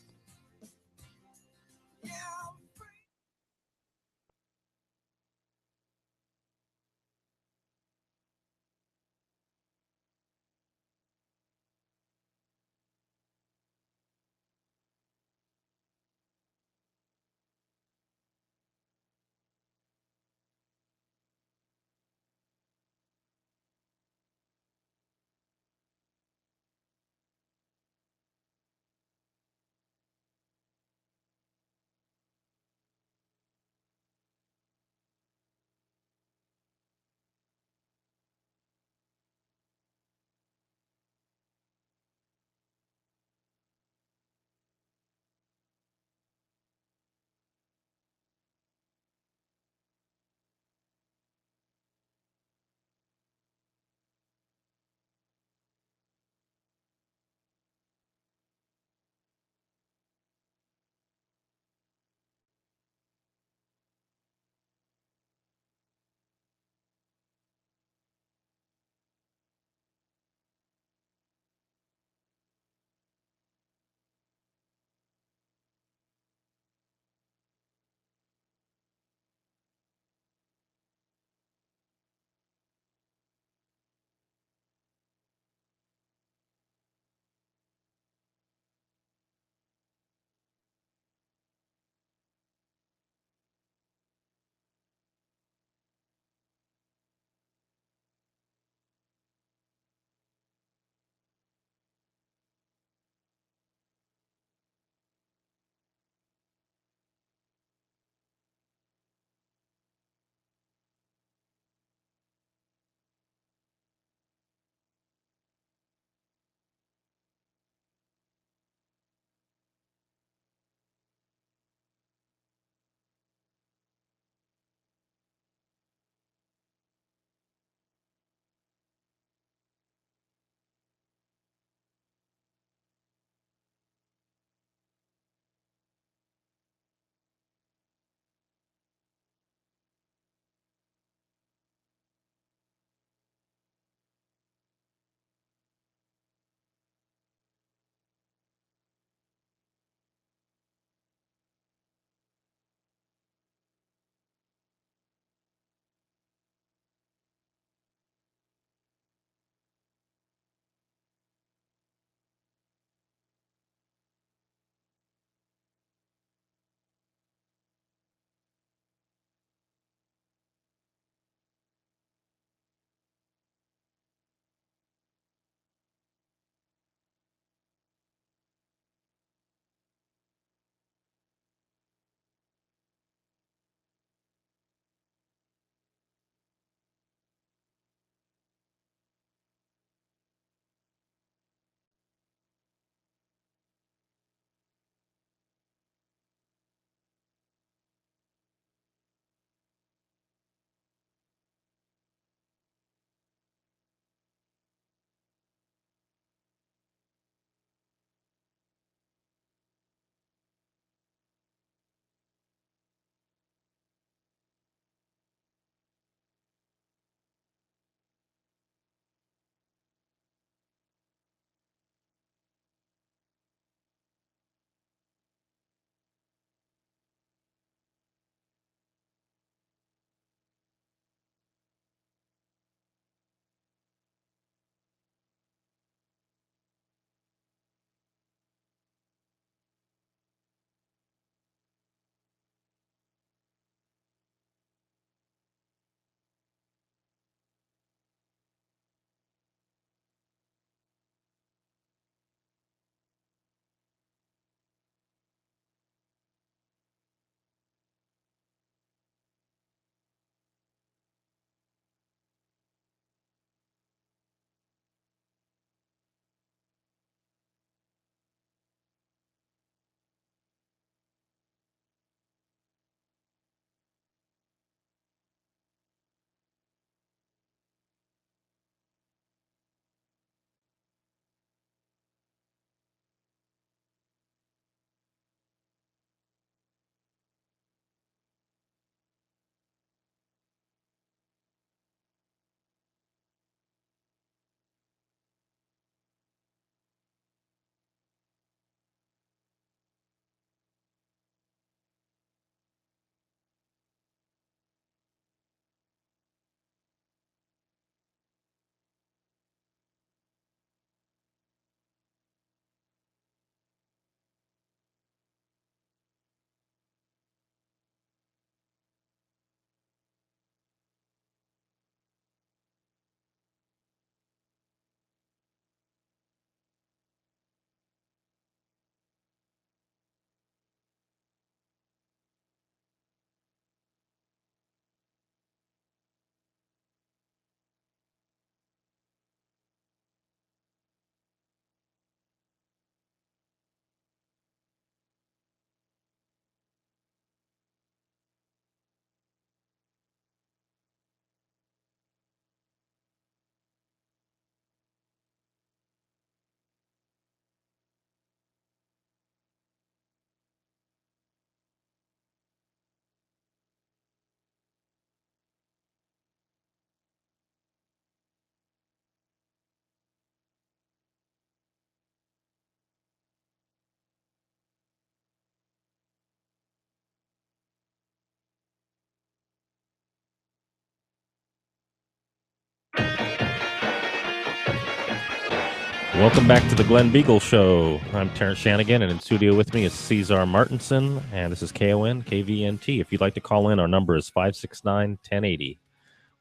Welcome back to the Glen Biegel Show. I'm Terrence Shanigan, and in studio with me is Cesar Martinson, and this is KON KVNT. If you'd like to call in, our number is 569-1080.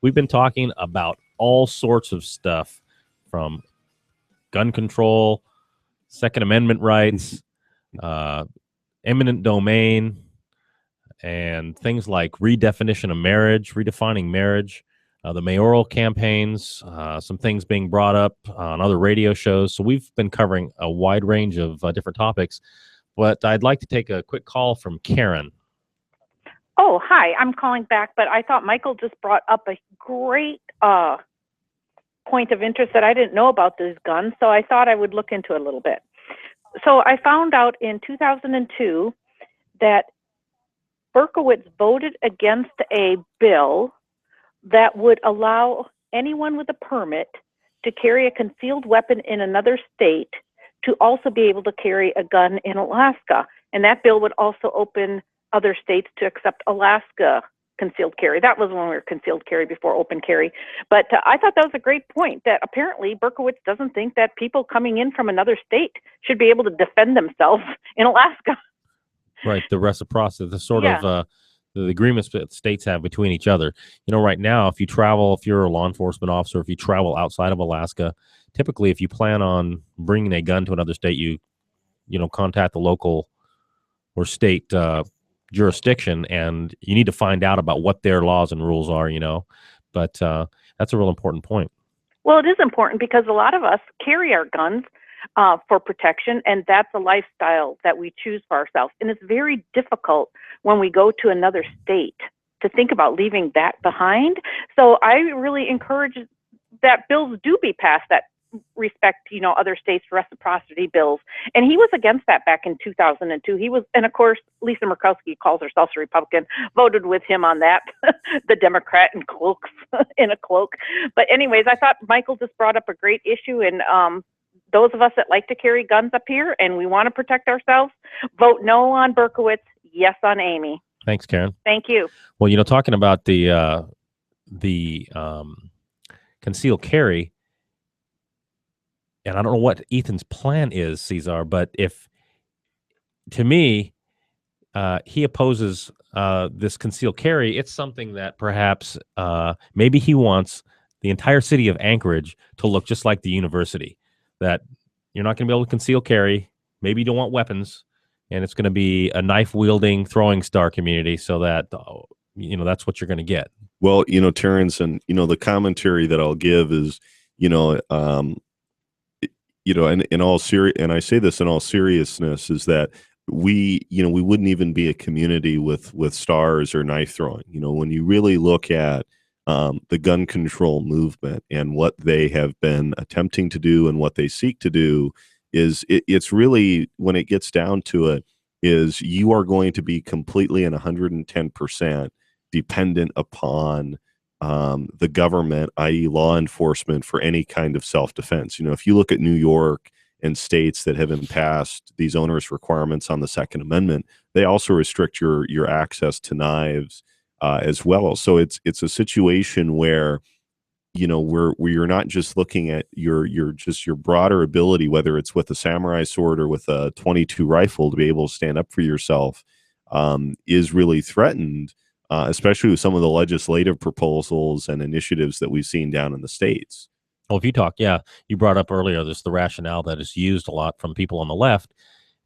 We've been talking about all sorts of stuff, from gun control, Second Amendment rights, eminent domain, and things like redefining marriage, the mayoral campaigns, some things being brought up on other radio shows. So we've been covering a wide range of different topics. But I'd like to take a quick call from Karen. Oh, hi. I'm calling back, but I thought Michael just brought up a great point of interest that I didn't know about these guns, so I thought I would look into it a little bit. So I found out in 2002 that Berkowitz voted against a bill that would allow anyone with a permit to carry a concealed weapon in another state to also be able to carry a gun in Alaska. And that bill would also open other states to accept Alaska concealed carry. That was when we were concealed carry before open carry. But I thought that was a great point, that apparently Berkowitz doesn't think that people coming in from another state should be able to defend themselves in Alaska. Right, the reciprocity, the sort of the agreements that states have between each other. You know, right now, if you're a law enforcement officer, if you travel outside of Alaska, typically if you plan on bringing a gun to another state, you contact the local or state jurisdiction, and you need to find out about what their laws and rules are, But that's a real important point. Well, it is important because a lot of us carry our guns for protection, and that's a lifestyle that we choose for ourselves. And it's very difficult when we go to another state to think about leaving that behind. So I really encourage that bills do be passed that respect, other states' reciprocity bills. And he was against that back in 2002. And of course, Lisa Murkowski calls herself a Republican, voted with him on that, the Democrat in cloaks, in a cloak. But anyways, I thought Michael just brought up a great issue, and those of us that like to carry guns up here and we want to protect ourselves, vote no on Berkowitz, yes on Amy. Thanks, Karen. Thank you. Well, talking about the concealed carry, and I don't know what Ethan's plan is, Cesar, but to me, he opposes this concealed carry. It's something that perhaps maybe he wants the entire city of Anchorage to look just like the university, that you're not going to be able to conceal carry. Maybe you don't want weapons, and it's going to be a knife-wielding throwing star community, so that, that's what you're going to get. Well, Terrence, and, the commentary that I'll give is, and in all and I say this in all seriousness, is that we wouldn't even be a community with stars or knife throwing. When you really look at the gun control movement and what they have been attempting to do and what they seek to do, it's really, when it gets down to it, is you are going to be completely and 110% dependent upon the government, i.e. law enforcement, for any kind of self-defense. If you look at New York and states that have passed these onerous requirements on the Second Amendment, they also restrict your access to knives as well. So it's a situation where, where you're not just looking at your broader ability, whether it's with a samurai sword or with a .22 rifle, to be able to stand up for yourself, is really threatened, especially with some of the legislative proposals and initiatives that we've seen down in the States. Well, if you brought up earlier, the rationale that is used a lot from people on the left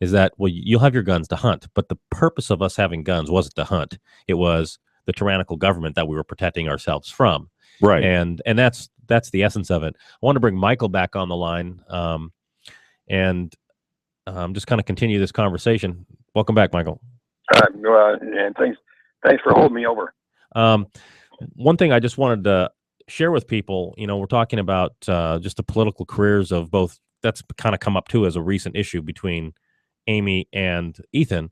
is that, well, you'll have your guns to hunt, but the purpose of us having guns wasn't to hunt. It was the tyrannical government that we were protecting ourselves from. Right. And that's the essence of it. I want to bring Michael back on the line and just kind of continue this conversation. Welcome back, Michael. And thanks for holding me over. One thing I just wanted to share with people, we're talking about just the political careers of both. That's kind of come up too as a recent issue between Amy and Ethan.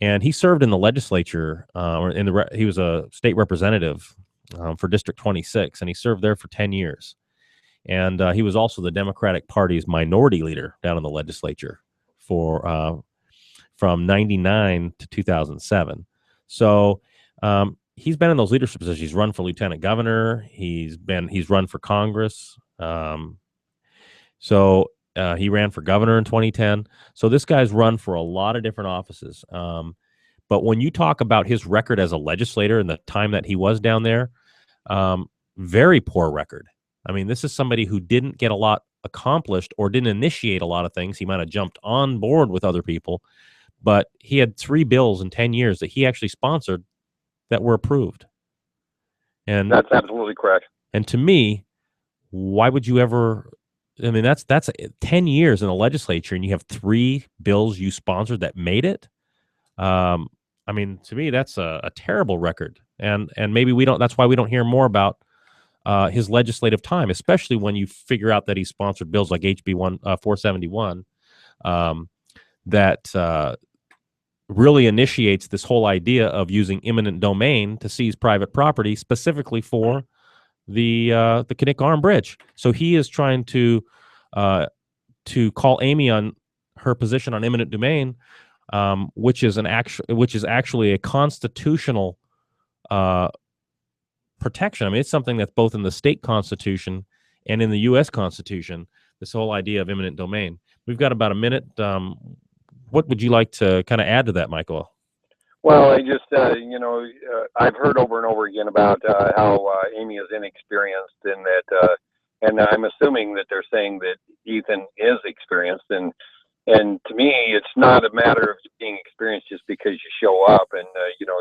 And he served in the legislature, he was a state representative for District 26, and he served there for 10 years. And he was also the Democratic Party's minority leader down in the legislature from 99 to 2007. So he's been in those leadership positions. He's run for lieutenant governor. He's run for Congress. So He ran for governor in 2010. So this guy's run for a lot of different offices. But when you talk about his record as a legislator and the time that he was down there, very poor record. I mean, this is somebody who didn't get a lot accomplished or didn't initiate a lot of things. He might have jumped on board with other people, but he had 3 bills in 10 years that he actually sponsored that were approved. And that's absolutely correct. And to me, why would you ever? I mean, that's 10 years in the legislature, and you have 3 bills you sponsored that made it. I mean, to me, that's a terrible record, and maybe we don't. That's why we don't hear more about his legislative time, especially when you figure out that he sponsored bills like HB 471 that really initiates this whole idea of using eminent domain to seize private property, specifically for the Kinnick Arm Bridge. So he is trying to call Amy on her position on eminent domain, which is actually a constitutional protection. I mean, it's something that's both in the state constitution and in the U.S. Constitution. This whole idea of eminent domain. We've got about a minute. What would you like to kind of add to that, Michael? Well, I just, I've heard over and over again about how Amy is inexperienced in that, and I'm assuming that they're saying that Ethan is experienced. And to me, it's not a matter of being experienced just because you show up and,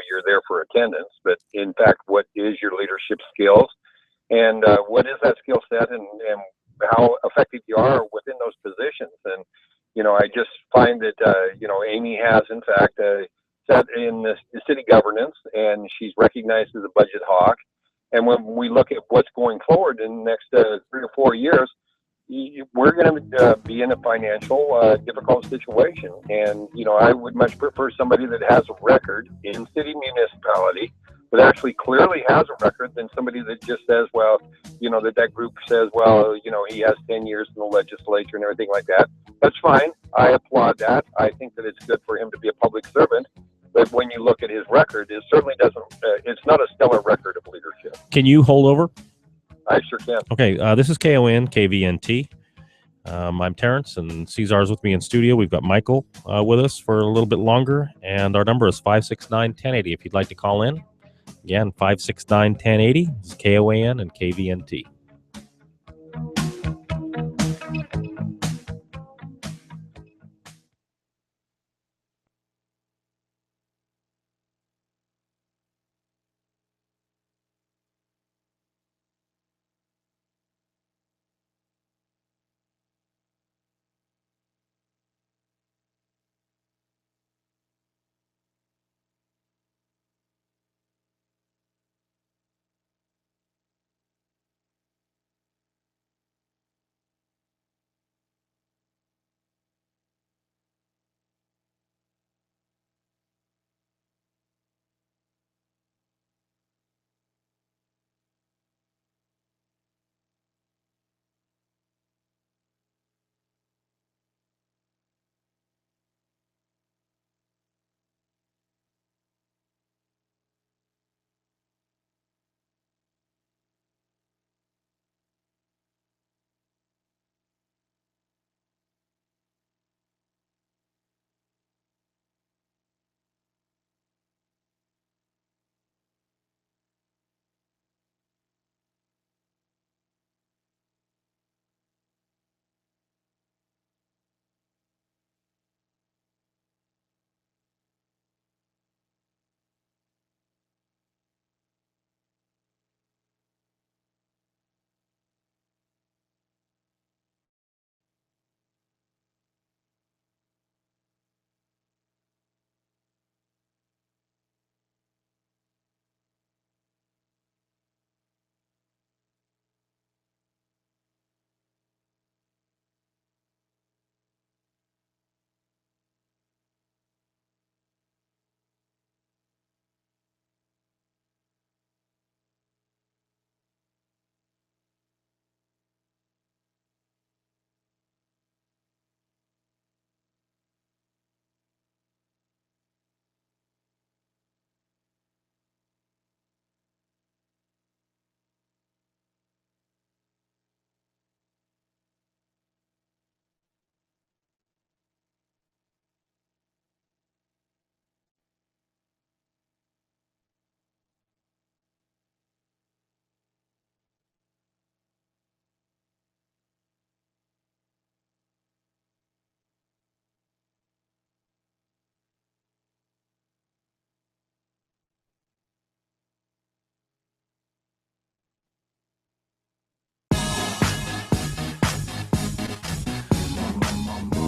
you're there for attendance. But in fact, what is your leadership skills and what is that skill set and how effective you are within those positions. And, I just find that, Amy has, in fact, set in the city governance, and she's recognized as a budget hawk. And when we look at what's going forward in the next 3 or 4 years, we're going to be in a financial difficult situation. And, I would much prefer somebody that has a record in city municipality, that actually clearly has a record than somebody that just says, well, that group says, well, he has 10 years in the legislature and everything like that. That's fine. I applaud that. I think that it's good for him to be a public servant. But when you look at his record, it certainly doesn't, it's not a stellar record of leadership. Can you hold over? I sure can. Okay, this is KON, KVNT. I'm Terrence, and Cesar's with me in studio. We've got Michael with us for a little bit longer, and our number is 569-1080 if you'd like to call in. Again, 569-1080. This is KON and KVNT.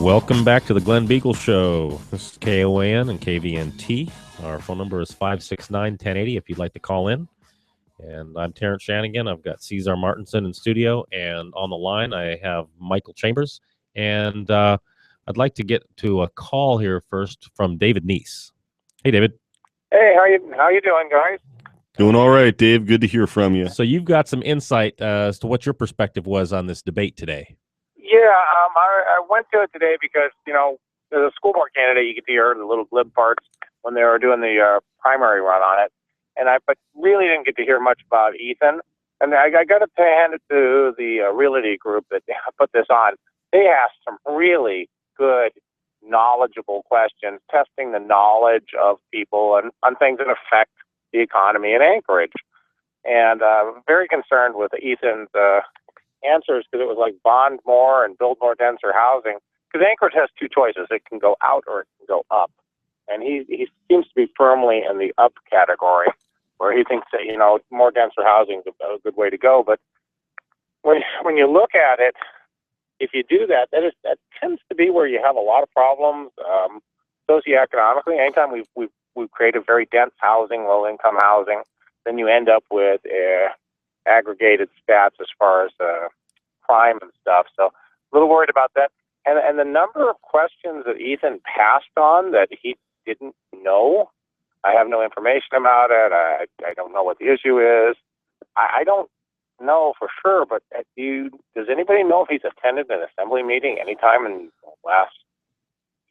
Welcome back to the Glen Biegel Show. This is KOAN and KVNT. Our phone number is 569-1080 if you'd like to call in. And I'm Terrence Shanigan. I've got Cesar Martinson in studio. And on the line, I have Michael Chambers. And I'd like to get to a call here first from David Neese. Hey, David. Hey, how you doing, guys? Doing all right, Dave. Good to hear from you. So you've got some insight as to what your perspective was on this debate today. Yeah, I went to it today because, you know, as a school board candidate, you get to hear the little glib parts when they were doing the primary run on it. But really didn't get to hear much about Ethan. And I got to hand it to the realty group that put this on. They asked some really good, knowledgeable questions, testing the knowledge of people and on things that affect the economy in Anchorage. And very concerned with Ethan's answers because it was like bond more and build more denser housing. Because Anchorage has two choices. It can go out or it can go up. And he seems to be firmly in the up category, where he thinks that, you know, more denser housing is a good way to go. But when you look at it, if you do that, that tends to be where you have a lot of problems socioeconomically. Anytime we've created very dense housing, low income housing, then you end up with aggregated stats as far as crime and stuff. So a little worried about that. And the number of questions that Ethan passed on that he didn't know, I have no information about it. I don't know what the issue is. I don't know for sure, but does anybody know if he's attended an assembly meeting anytime in the last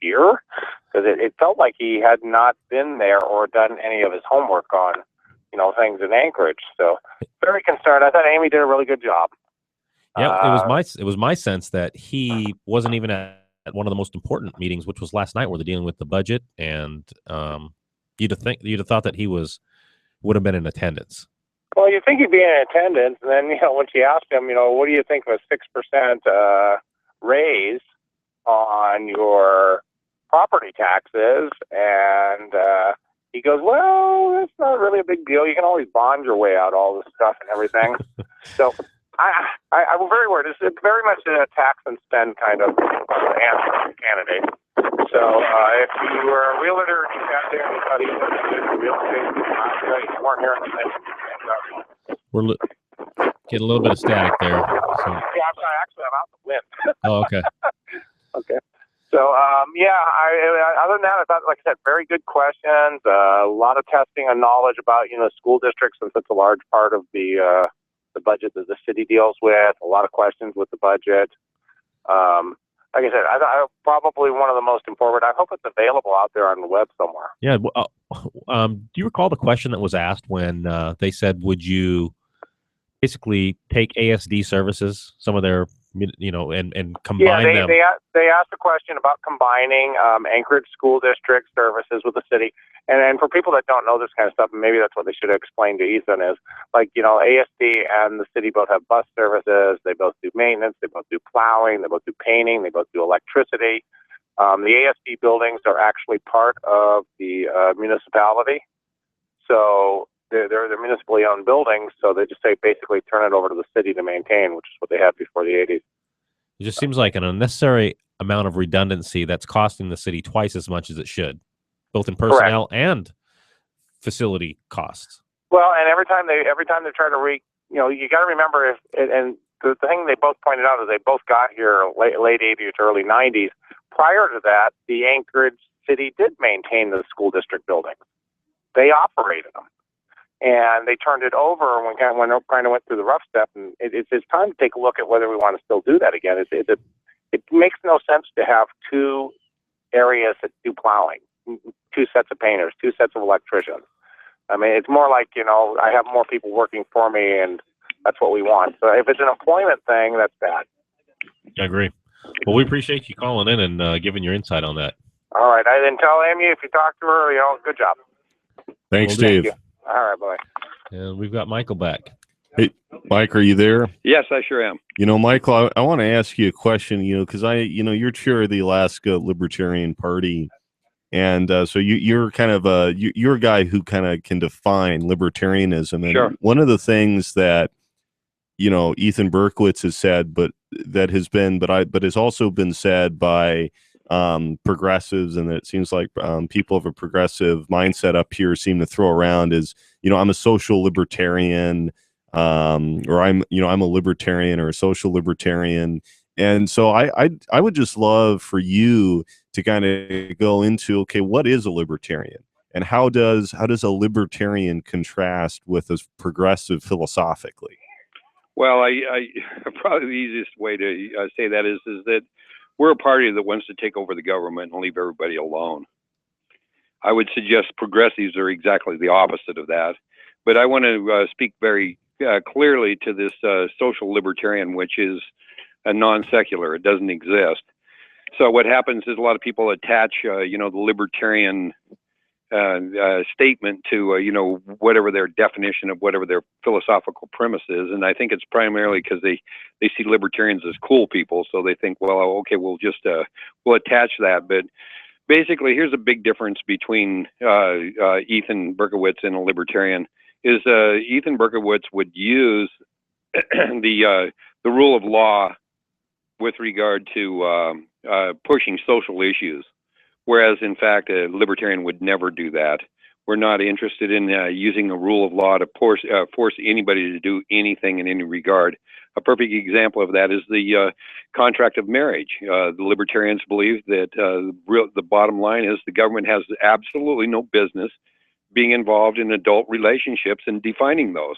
year? Because it felt like he had not been there or done any of his homework on, you know, things in Anchorage. So very concerned. I thought Amy did a really good job. Yeah, it was my sense that he wasn't even at one of the most important meetings, which was last night, where they're dealing with the budget, and you'd have thought that he would have been in attendance. Well, you'd think he'd be in attendance, and then, you know, when she asked him, you know, what do you think of a 6% raise on your property taxes? And he goes, well, it's not really a big deal. You can always bond your way out all this stuff and everything. So I'm very worried. It's very much a tax and spend kind of answer candidate. So if you were a realtor and you sat there and you thought he was real estate, you weren't hearing the same. We're getting a little bit of static there. So. Yeah, I'm out the wind. Oh, okay. Okay. So, other than that, I thought, like I said, very good questions. A lot of testing and knowledge about, you know, school districts, since it's a large part of the budget that the city deals with. A lot of questions with the budget. Like I said, I probably one of the most important. I hope it's available out there on the web somewhere. Yeah. Do you recall the question that was asked when they said, would you basically take ASD services, some of their, you know, and combine them? Yeah, they asked a question about combining Anchorage school district services with the city. And for people that don't know this kind of stuff, and maybe that's what they should explain to Ethan, is like, you know, ASD and the city both have bus services. They both do maintenance. They both do plowing. They both do painting. They both do electricity. The ASD buildings are actually part of the municipality. So they're municipally owned buildings. So they just say basically turn it over to the city to maintain, which is what they had before the 80s. It just seems like an unnecessary amount of redundancy that's costing the city twice as much as it should, both in personnel and facility costs. Well, and every time they try to you know, you got to remember and the thing they both pointed out is they both got here late 80s, early 90s. Prior to that, the Anchorage city did maintain the school district buildings. They operated them, and they turned it over when it kind of went through the rough step. And it's time to take a look at whether we want to still do that again. It makes no sense to have two areas that do plowing, two sets of painters, two sets of electricians. I mean, it's more like, you know, I have more people working for me, and that's what we want. So if it's an employment thing, that's bad. I agree. Well, we appreciate you calling in and giving your insight on that. All right. I then tell Amy if you talk to her, you know, good job. Thanks, Dave. Thank you. All right, bye. And we've got Michael back. Hey, Mike, are you there? Yes, I sure am. You know, Michael, I want to ask you a question, you know, because you're chair of the Alaska Libertarian Party. And so you're kind of you're a guy who kind of can define libertarianism. And sure. One of the things that, Ethan Berkowitz has said, but has also been said by progressives, and it seems like people of a progressive mindset up here seem to throw around is, I'm a social libertarian, or I'm a libertarian or a social libertarian. And so I would just love for you to kind of go into, okay, what is a libertarian? And how does a libertarian contrast with a progressive philosophically? Well, I probably the easiest way to say that is that we're a party that wants to take over the government and leave everybody alone. I would suggest progressives are exactly the opposite of that. But I want to speak very clearly to this social libertarian, which is a non-secular. It doesn't exist. So what happens is a lot of people attach, the libertarian statement to, whatever their definition of whatever their philosophical premise is. And I think it's primarily because they see libertarians as cool people. So they think, well, okay, we'll attach that. But basically, here's a big difference between Ethan Berkowitz and a libertarian is Ethan Berkowitz would use the rule of law with regard to pushing social issues, whereas in fact a libertarian would never do that. We're not interested in using a rule of law to force anybody to do anything in any regard. A perfect example of that is the contract of marriage. The libertarians believe that the bottom line is the government has absolutely no business being involved in adult relationships and defining those,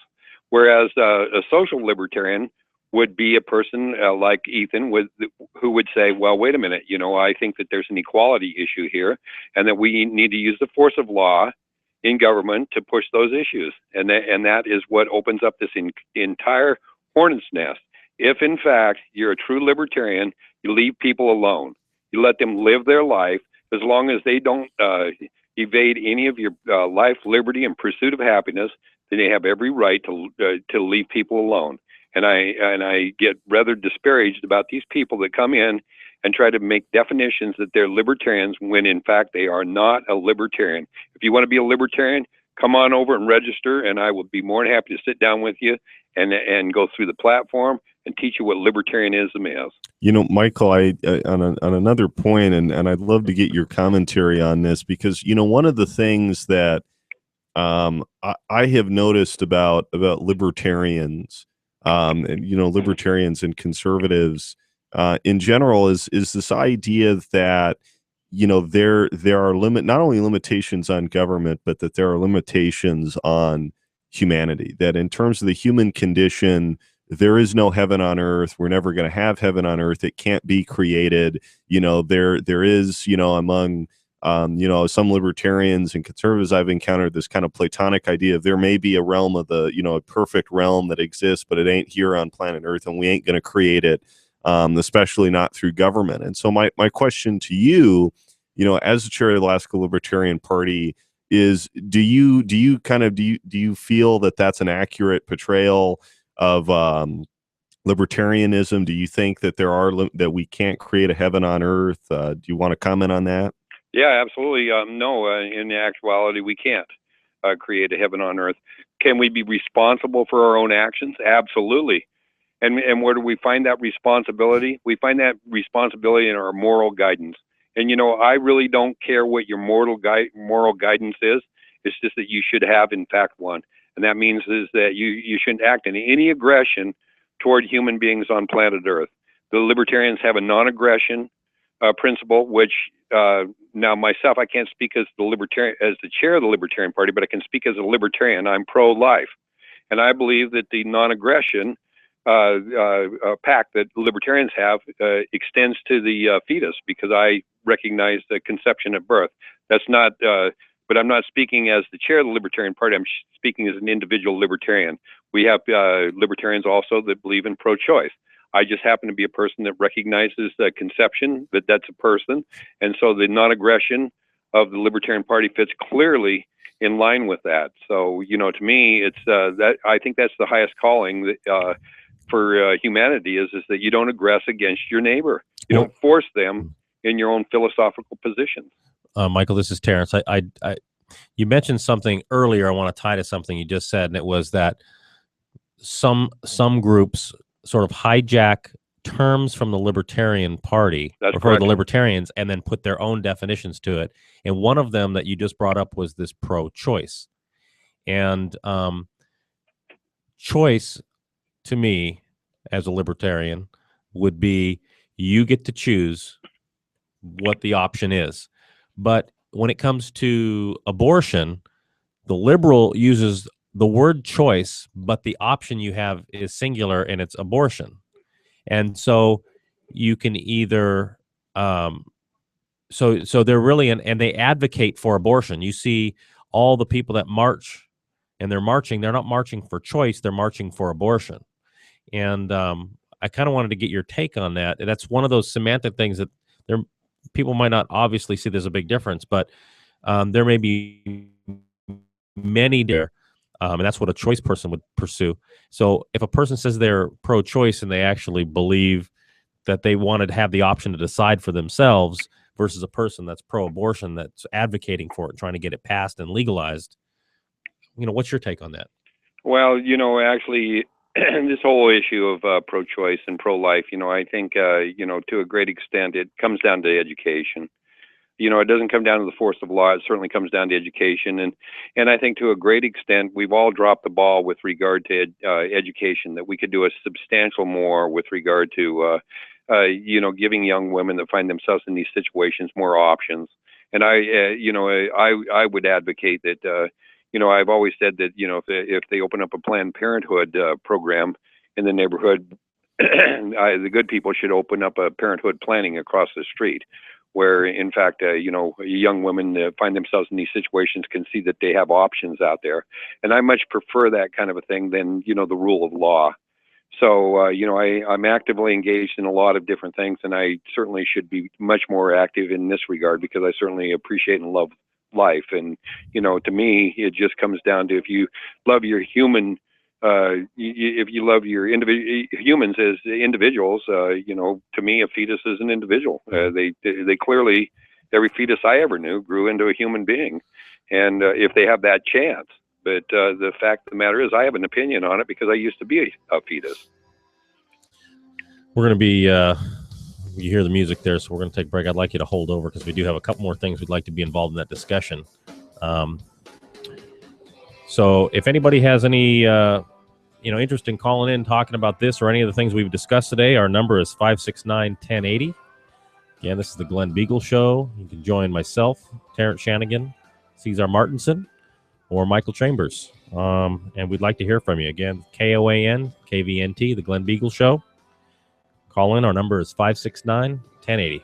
whereas a social libertarian would be a person like Ethan who would say, well, wait a minute, I think that there's an equality issue here and that we need to use the force of law in government to push those issues. And that is what opens up this entire hornet's nest. If in fact you're a true libertarian, you leave people alone. You let them live their life as long as they don't evade any of your life, liberty, and pursuit of happiness, then they have every right to leave people alone. And I get rather disparaged about these people that come in and try to make definitions that they're libertarians when in fact they are not a libertarian. If you want to be a libertarian, come on over and register, and I will be more than happy to sit down with you and go through the platform and teach you what libertarianism is. Michael, I on another point, and I'd love to get your commentary on this, because one of the things that I have noticed about libertarians, and libertarians and conservatives in general is this idea that there are not only limitations on government, but that there are limitations on humanity, that in terms of the human condition, there is no heaven on earth. We're never going to have heaven on earth. It can't be created. There is, among some libertarians and conservatives I've encountered, this kind of Platonic idea of there may be a realm of a perfect realm that exists, but it ain't here on planet Earth, and we ain't going to create it, especially not through government. And so my question to you, as the chair of the Alaska Libertarian Party, is do you feel that that's an accurate portrayal of libertarianism? Do you think that that we can't create a heaven on earth? Do you want to comment on that? Yeah, absolutely. No, in actuality, we can't create a heaven on earth. Can we be responsible for our own actions? Absolutely. And where do we find that responsibility? We find that responsibility in our moral guidance. And, I really don't care what your moral guidance is. It's just that you should have, in fact, one. And that means is that you shouldn't act in any aggression toward human beings on planet Earth. The libertarians have a non-aggression principle, which now myself, I can't speak as the chair of the Libertarian Party, but I can speak as a libertarian. I'm pro-life, and I believe that the non-aggression pact that libertarians have extends to the fetus, because I recognize the conception at birth. That's not, but I'm not speaking as the chair of the Libertarian Party. I'm speaking as an individual libertarian. We have libertarians also that believe in pro-choice. I just happen to be a person that recognizes the conception that that's a person, and so the non-aggression of the Libertarian Party fits clearly in line with that. So, to me, it's that I think that's the highest calling that, for humanity is that you don't aggress against your neighbor. You don't force them in your own philosophical positions. Michael, this is Terrence. You mentioned something earlier I want to tie to something you just said, and it was that some groups sort of hijack terms from the Libertarian Party That's or for correct. the Libertarians and then put their own definitions to it. And one of them that you just brought up was this pro-choice. And choice, to me, as a libertarian, would be you get to choose what the option is. But when it comes to abortion, the liberal uses the word choice, but the option you have is singular and it's abortion. And so you can either so they're really and they advocate for abortion. You see all the people that march and they're not marching for choice, they're marching for abortion. And I kind of wanted to get your take on that. And that's one of those semantic things that there people might not obviously see there's a big difference, but there may be many there. And that's what a choice person would pursue. So if a person says they're pro-choice and they actually believe that they wanted to have the option to decide for themselves versus a person that's pro-abortion that's advocating for it, trying to get it passed and legalized, what's your take on that? Well, actually, this whole issue of pro-choice and pro-life, I think, to a great extent, it comes down to education. It doesn't come down to the force of law. It certainly comes down to education. And I think to a great extent, we've all dropped the ball with regard to education, that we could do a substantial more with regard to, giving young women that find themselves in these situations more options. And I would advocate that, I've always said that, if they open up a Planned Parenthood program in the neighborhood, the good people should open up a parenthood planning across the street, where in fact, young women find themselves in these situations can see that they have options out there. And I much prefer that kind of a thing than, the rule of law. So, I'm actively engaged in a lot of different things, and I certainly should be much more active in this regard because I certainly appreciate and love life. And, to me, it just comes down to if you love your human if you love your humans as individuals, to me, a fetus is an individual. They clearly, every fetus I ever knew grew into a human being, and if they have that chance. But the fact of the matter is, I have an opinion on it because I used to be a fetus. We're going to be, you hear the music there, so we're going to take a break. I'd like you to hold over because we do have a couple more things we'd like to be involved in that discussion. So if anybody has any interest in calling in, talking about this or any of the things we've discussed today, our number is 569-1080. Again, this is the Glen Biegel Show. You can join myself, Terrence Shanigan, Cesar Martinson, or Michael Chambers. And we'd like to hear from you. Again, KOAN, KVNT, the Glen Biegel Show. Call in. Our number is 569-1080.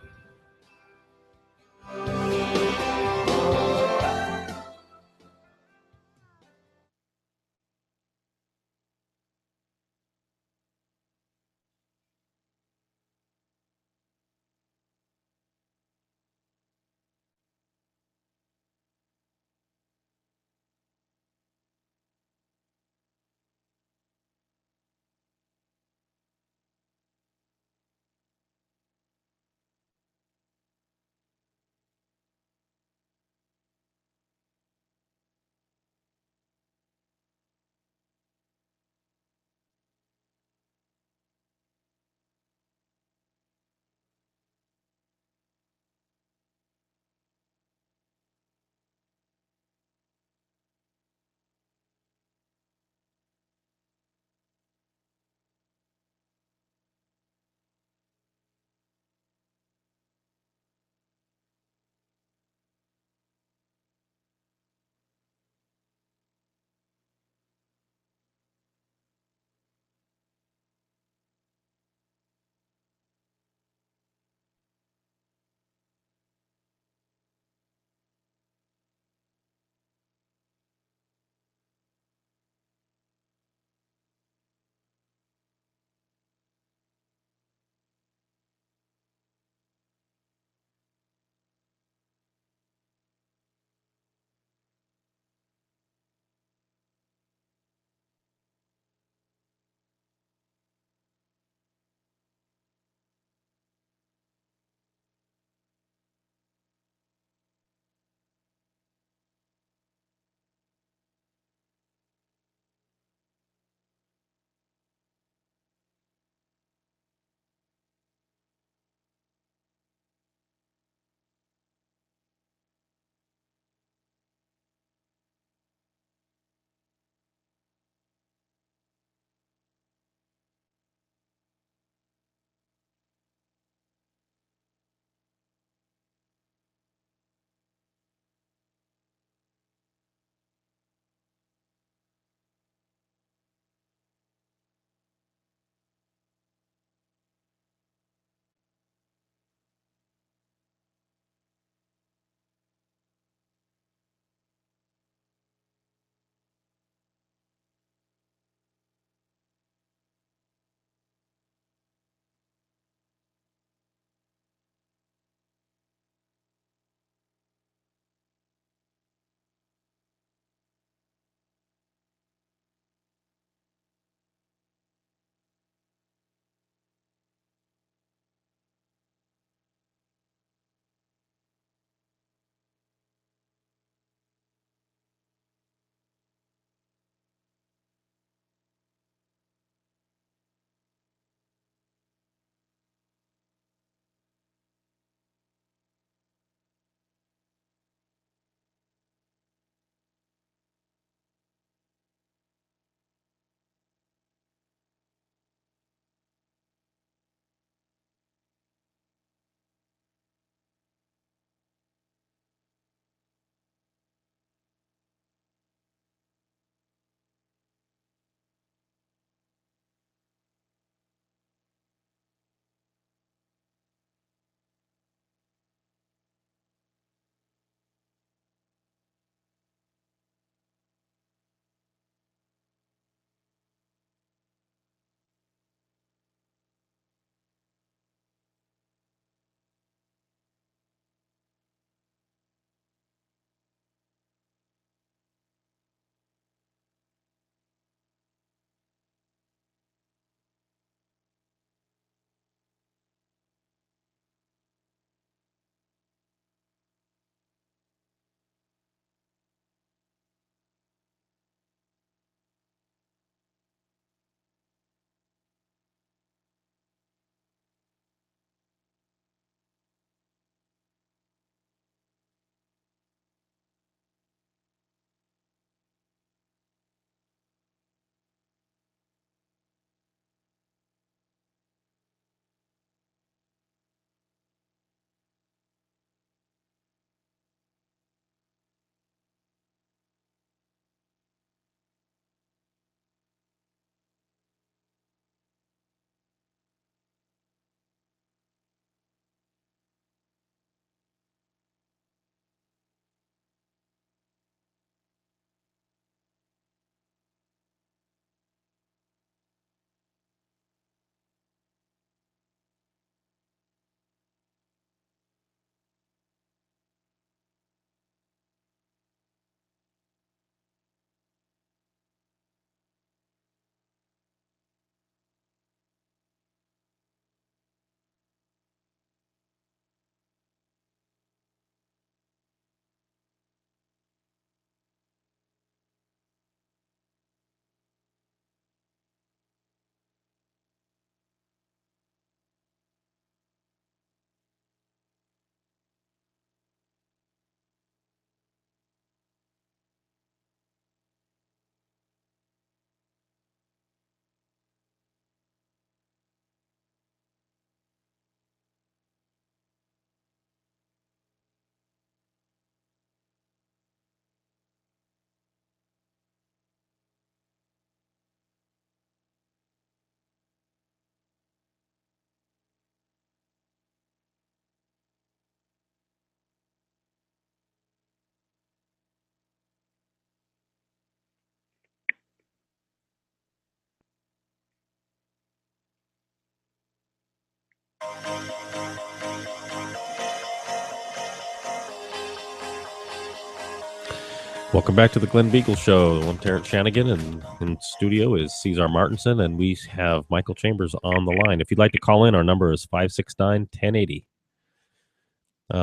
Welcome back to the Glen Biegel Show. I'm Terrence Shanigan, and in studio is Cesar Martinson, and we have Michael Chambers on the line. If you'd like to call in, our number is 569-1080.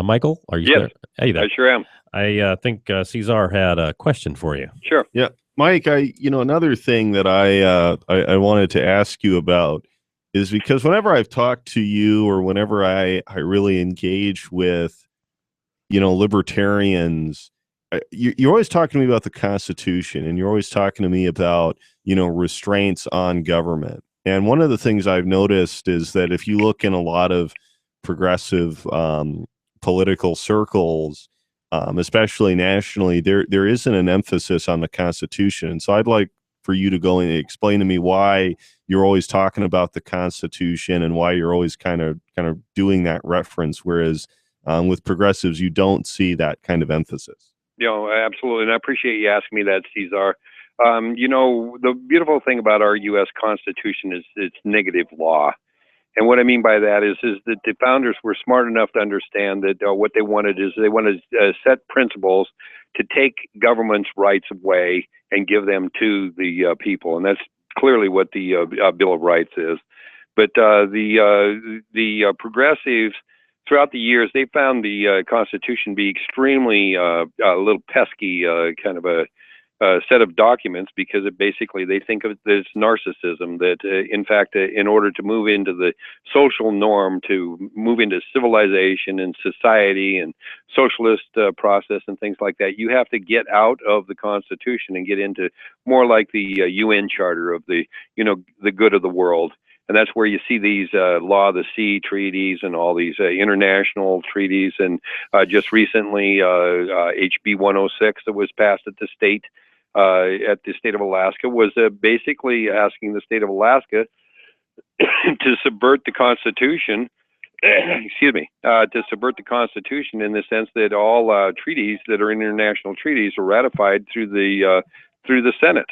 Michael, are you there? Hey there. I sure am. I think Cesar had a question for you. Sure. Yeah, Mike, another thing that I wanted to ask you about is because whenever I've talked to you or whenever I really engage with, libertarians, you're always talking to me about the Constitution, and you're always talking to me about, restraints on government. And one of the things I've noticed is that if you look in a lot of progressive political circles, especially nationally, there isn't an emphasis on the Constitution. And so I'd like for you to go and explain to me why you're always talking about the Constitution and why you're always kind of doing that reference, whereas with progressives, you don't see that kind of emphasis. Absolutely. And I appreciate you asking me that, Cesar. The beautiful thing about our U.S. Constitution is its negative law. And what I mean by that is that the founders were smart enough to understand that what they wanted is they wanted to set principles to take government's rights away and give them to the people. And that's clearly what the Bill of Rights is. But the progressives, throughout the years, they found the Constitution to be extremely a little pesky kind of a set of documents, because they think of it as narcissism, that in fact, in order to move into the social norm, to move into civilization and society and socialist process and things like that, you have to get out of the Constitution and get into more like the UN Charter of the good of the world. And that's where you see these Law of the Sea treaties and all these international treaties. And just recently, HB 106 that was passed at the state of Alaska was basically asking the state of Alaska to subvert the Constitution. Excuse me, to subvert the Constitution in the sense that all treaties that are international treaties are ratified through the Senate.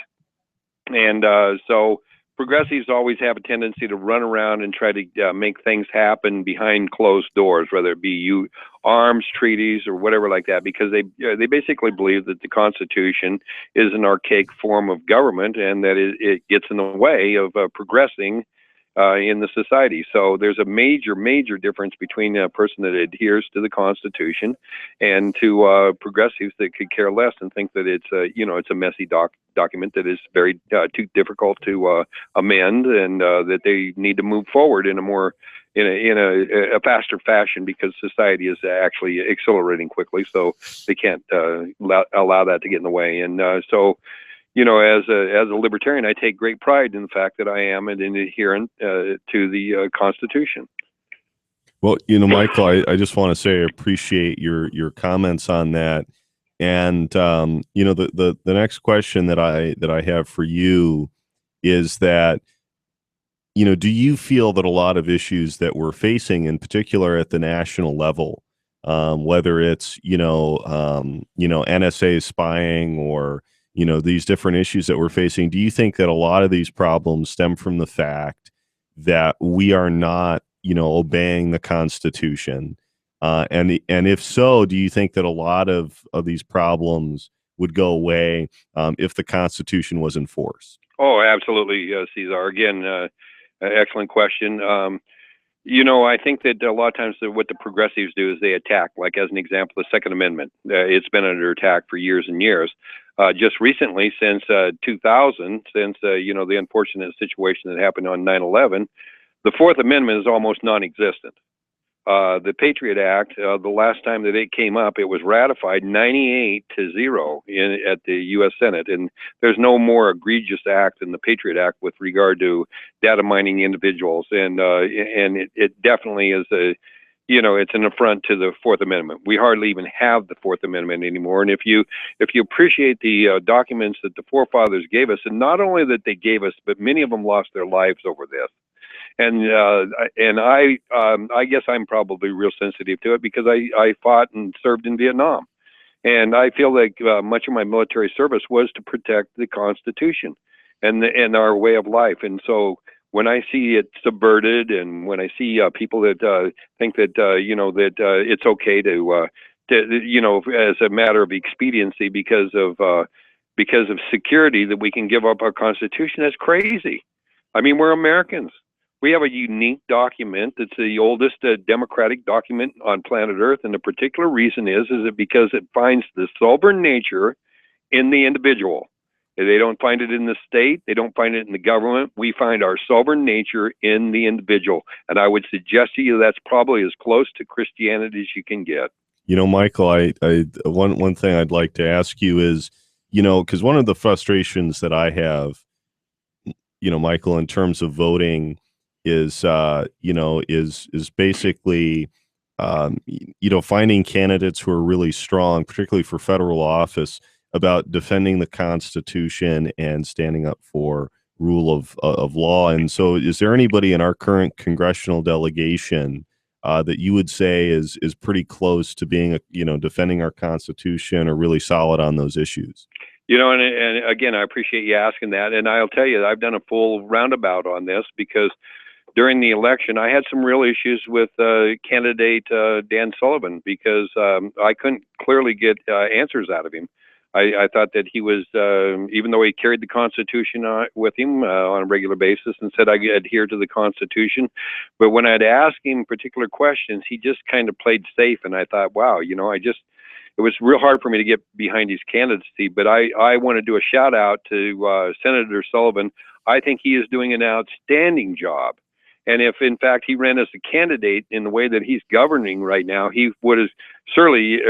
And so progressives always have a tendency to run around and try to make things happen behind closed doors, whether it be arms treaties or whatever like that, because they basically believe that the Constitution is an archaic form of government and that it gets in the way of progressing in the society. So there's a major difference between a person that adheres to the Constitution and to progressives that could care less and think that it's a messy document that is very too difficult to amend, and that they need to move forward in a faster fashion, because society is actually accelerating quickly, so they can't allow that to get in the way. And so as a libertarian, I take great pride in the fact that I am an adherent to the Constitution. Well, Michael, I just want to say I appreciate your comments on that. And the next question that I have for you is that, do you feel that a lot of issues that we're facing, in particular at the national level, whether it's NSA spying or these different issues that we're facing, do you think that a lot of these problems stem from the fact that we are not, obeying the Constitution? And if so, do you think that a lot of these problems would go away if the Constitution was enforced? Oh, absolutely, Cesar. Again, excellent question. I think that a lot of times what the progressives do is they attack, like as an example, the Second Amendment. It's been under attack for years and years. Just recently, since 2000, since the unfortunate situation that happened on 9/11, the Fourth Amendment is almost non-existent. The Patriot Act, the last time that it came up, it was ratified 98-0 at the U.S. Senate, and there's no more egregious act than the Patriot Act with regard to data mining individuals, and it definitely is it's an affront to the Fourth Amendment. We hardly even have the Fourth Amendment anymore, and if you appreciate the documents that the forefathers gave us, and not only that they gave us, but many of them lost their lives over this. And I guess I'm probably real sensitive to it because I fought and served in Vietnam, and I feel like much of my military service was to protect the Constitution and our way of life. And so when I see it subverted, and when I see people that think that it's okay to as a matter of expediency because of security, that we can give up our Constitution, that's crazy. I mean, we're Americans. We have a unique document that's the oldest democratic document on planet Earth, and the particular reason is it because it finds the sovereign nature in the individual. They don't find it in the state. They don't find it in the government. We find our sovereign nature in the individual. And I would suggest to you that's probably as close to Christianity as you can get. Michael, one thing I'd like to ask you is, because one of the frustrations that I have, Michael, in terms of voting is basically, finding candidates who are really strong, particularly for federal office, about defending the Constitution and standing up for rule of law. And so, is there anybody in our current congressional delegation that you would say is pretty close to being, defending our Constitution or really solid on those issues? And again, I appreciate you asking that. And I'll tell you, I've done a full roundabout on this because during the election, I had some real issues with candidate Dan Sullivan because I couldn't clearly get answers out of him. I thought that he was, even though he carried the Constitution with him on a regular basis and said I adhere to the Constitution, but when I'd ask him particular questions, he just kind of played safe. And I thought, wow, it was real hard for me to get behind his candidacy. But I want to do a shout out to Senator Sullivan. I think he is doing an outstanding job. And if, in fact, he ran as a candidate in the way that he's governing right now, he would have certainly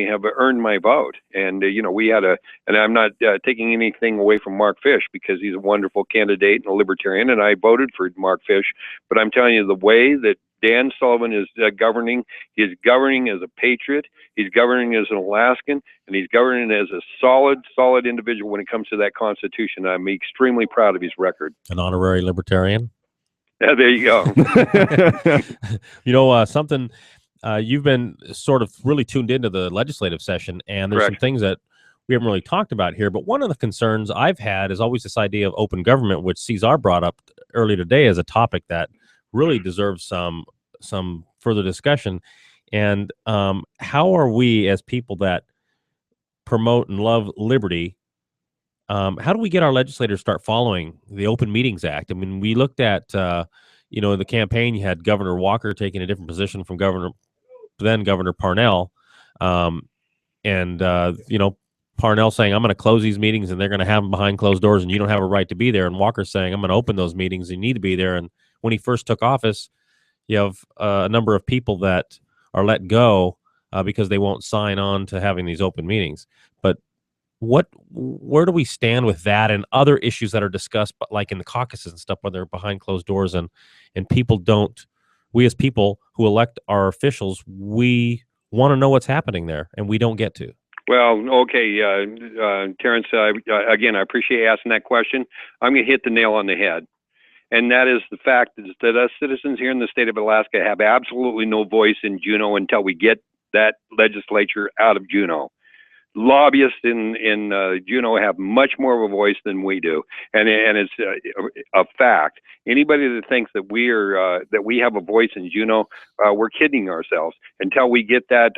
have earned my vote. And, we had and I'm not taking anything away from Mark Fish because he's a wonderful candidate and a libertarian, and I voted for Mark Fish. But I'm telling you, the way that Dan Sullivan is governing, he's governing as a patriot, he's governing as an Alaskan, and he's governing as a solid individual when it comes to that Constitution. I'm extremely proud of his record. An honorary libertarian. Yeah, there you go. Something you've been sort of really tuned into the legislative session, and there's Correct. some things that we haven't really talked about here. But one of the concerns I've had is always this idea of open government, which Cesar brought up earlier today as a topic that really deserves some further discussion. And how are we, as people that promote and love liberty, how do we get our legislators to start following the Open Meetings Act? I mean, we looked at, in the campaign, you had Governor Walker taking a different position from Governor Parnell. Parnell saying, I'm going to close these meetings and they're going to have them behind closed doors and you don't have a right to be there. And Walker saying, I'm going to open those meetings. You need to be there. And when he first took office, you have a number of people that are let go because they won't sign on to having these open meetings. But where do we stand with that and other issues that are discussed, but like in the caucuses and stuff, where they're behind closed doors and people we as people who elect our officials, we want to know what's happening there and we don't get to. Well, okay, Terrence, again, I appreciate you asking that question. I'm going to hit the nail on the head. And that is the fact that us citizens here in the state of Alaska have absolutely no voice in Juneau until we get that legislature out of Juneau. Lobbyists in Juneau have much more of a voice than we do, and it's a fact. Anybody that thinks that we have a voice in Juneau, we're kidding ourselves. Until we get that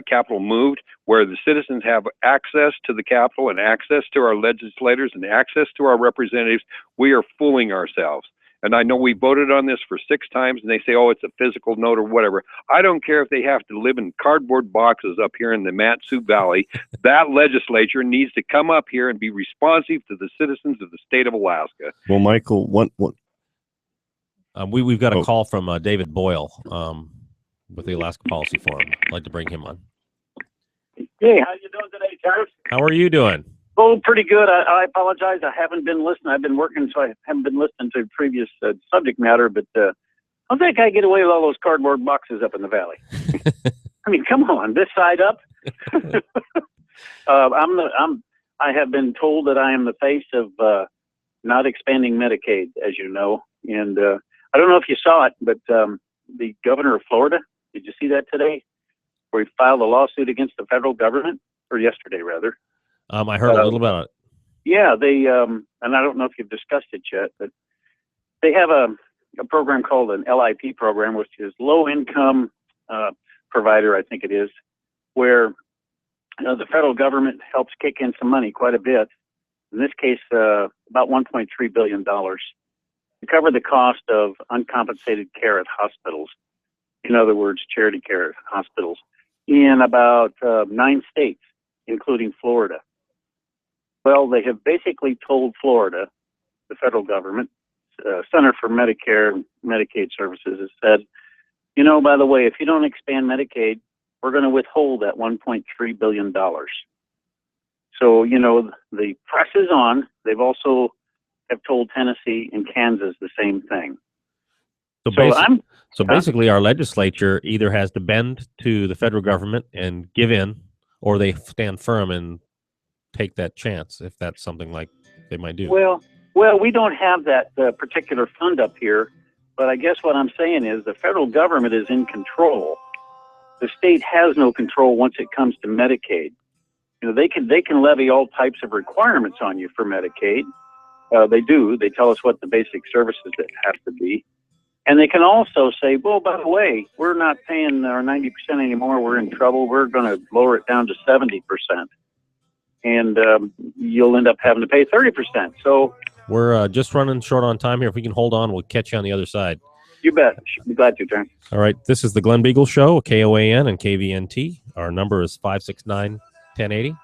capital moved, where the citizens have access to the capital and access to our legislators and access to our representatives, we are fooling ourselves. And I know we voted on this for 6 times, and they say, oh, it's a physical note or whatever. I don't care if they have to live in cardboard boxes up here in the Mat-Su Valley. That legislature needs to come up here and be responsive to the citizens of the state of Alaska. Well, Michael, we've got a call from David Boyle with the Alaska Policy Forum. I'd like to bring him on. Hey, how you doing today, Terrence? How are you doing? Oh, pretty good. I apologize. I haven't been listening. I've been working, so I haven't been listening to previous subject matter. But I think I get away with all those cardboard boxes up in the valley. I mean, come on, this side up. I have been told that I am the face of not expanding Medicaid, as you know. And I don't know if you saw it, but the governor of Florida, did you see that today? Where he filed a lawsuit against the federal government, or yesterday rather. I heard a little about it. Yeah, they and I don't know if you've discussed it yet, but they have a program called an LIP program, which is low income provider, I think it is, where the federal government helps kick in some money, quite a bit. In this case, about $1.3 billion to cover the cost of uncompensated care at hospitals. In other words, charity care at hospitals in about 9 states, including Florida. Well, they have basically told Florida, the federal government, Center for Medicare and Medicaid Services has said, by the way, if you don't expand Medicaid, we're going to withhold that $1.3 billion. So, the press is on. They've also have told Tennessee and Kansas the same thing. So basically, our legislature either has to bend to the federal government and give in, or they stand firm and take that chance, if that's something like they might do. Well, we don't have that particular fund up here, but I guess what I'm saying is the federal government is in control. The state has no control once it comes to Medicaid. They can levy all types of requirements on you for Medicaid. They do. They tell us what the basic services that have to be. And they can also say, well, by the way, we're not paying our 90% anymore. We're in trouble. We're going to lower it down to 70%. And you'll end up having to pay 30%. So we're just running short on time here. If we can hold on, we'll catch you on the other side. You bet. Be glad to, Terrence. All right. This is the Glen Biegel Show, KOAN and KVNT. Our number is 569-1080.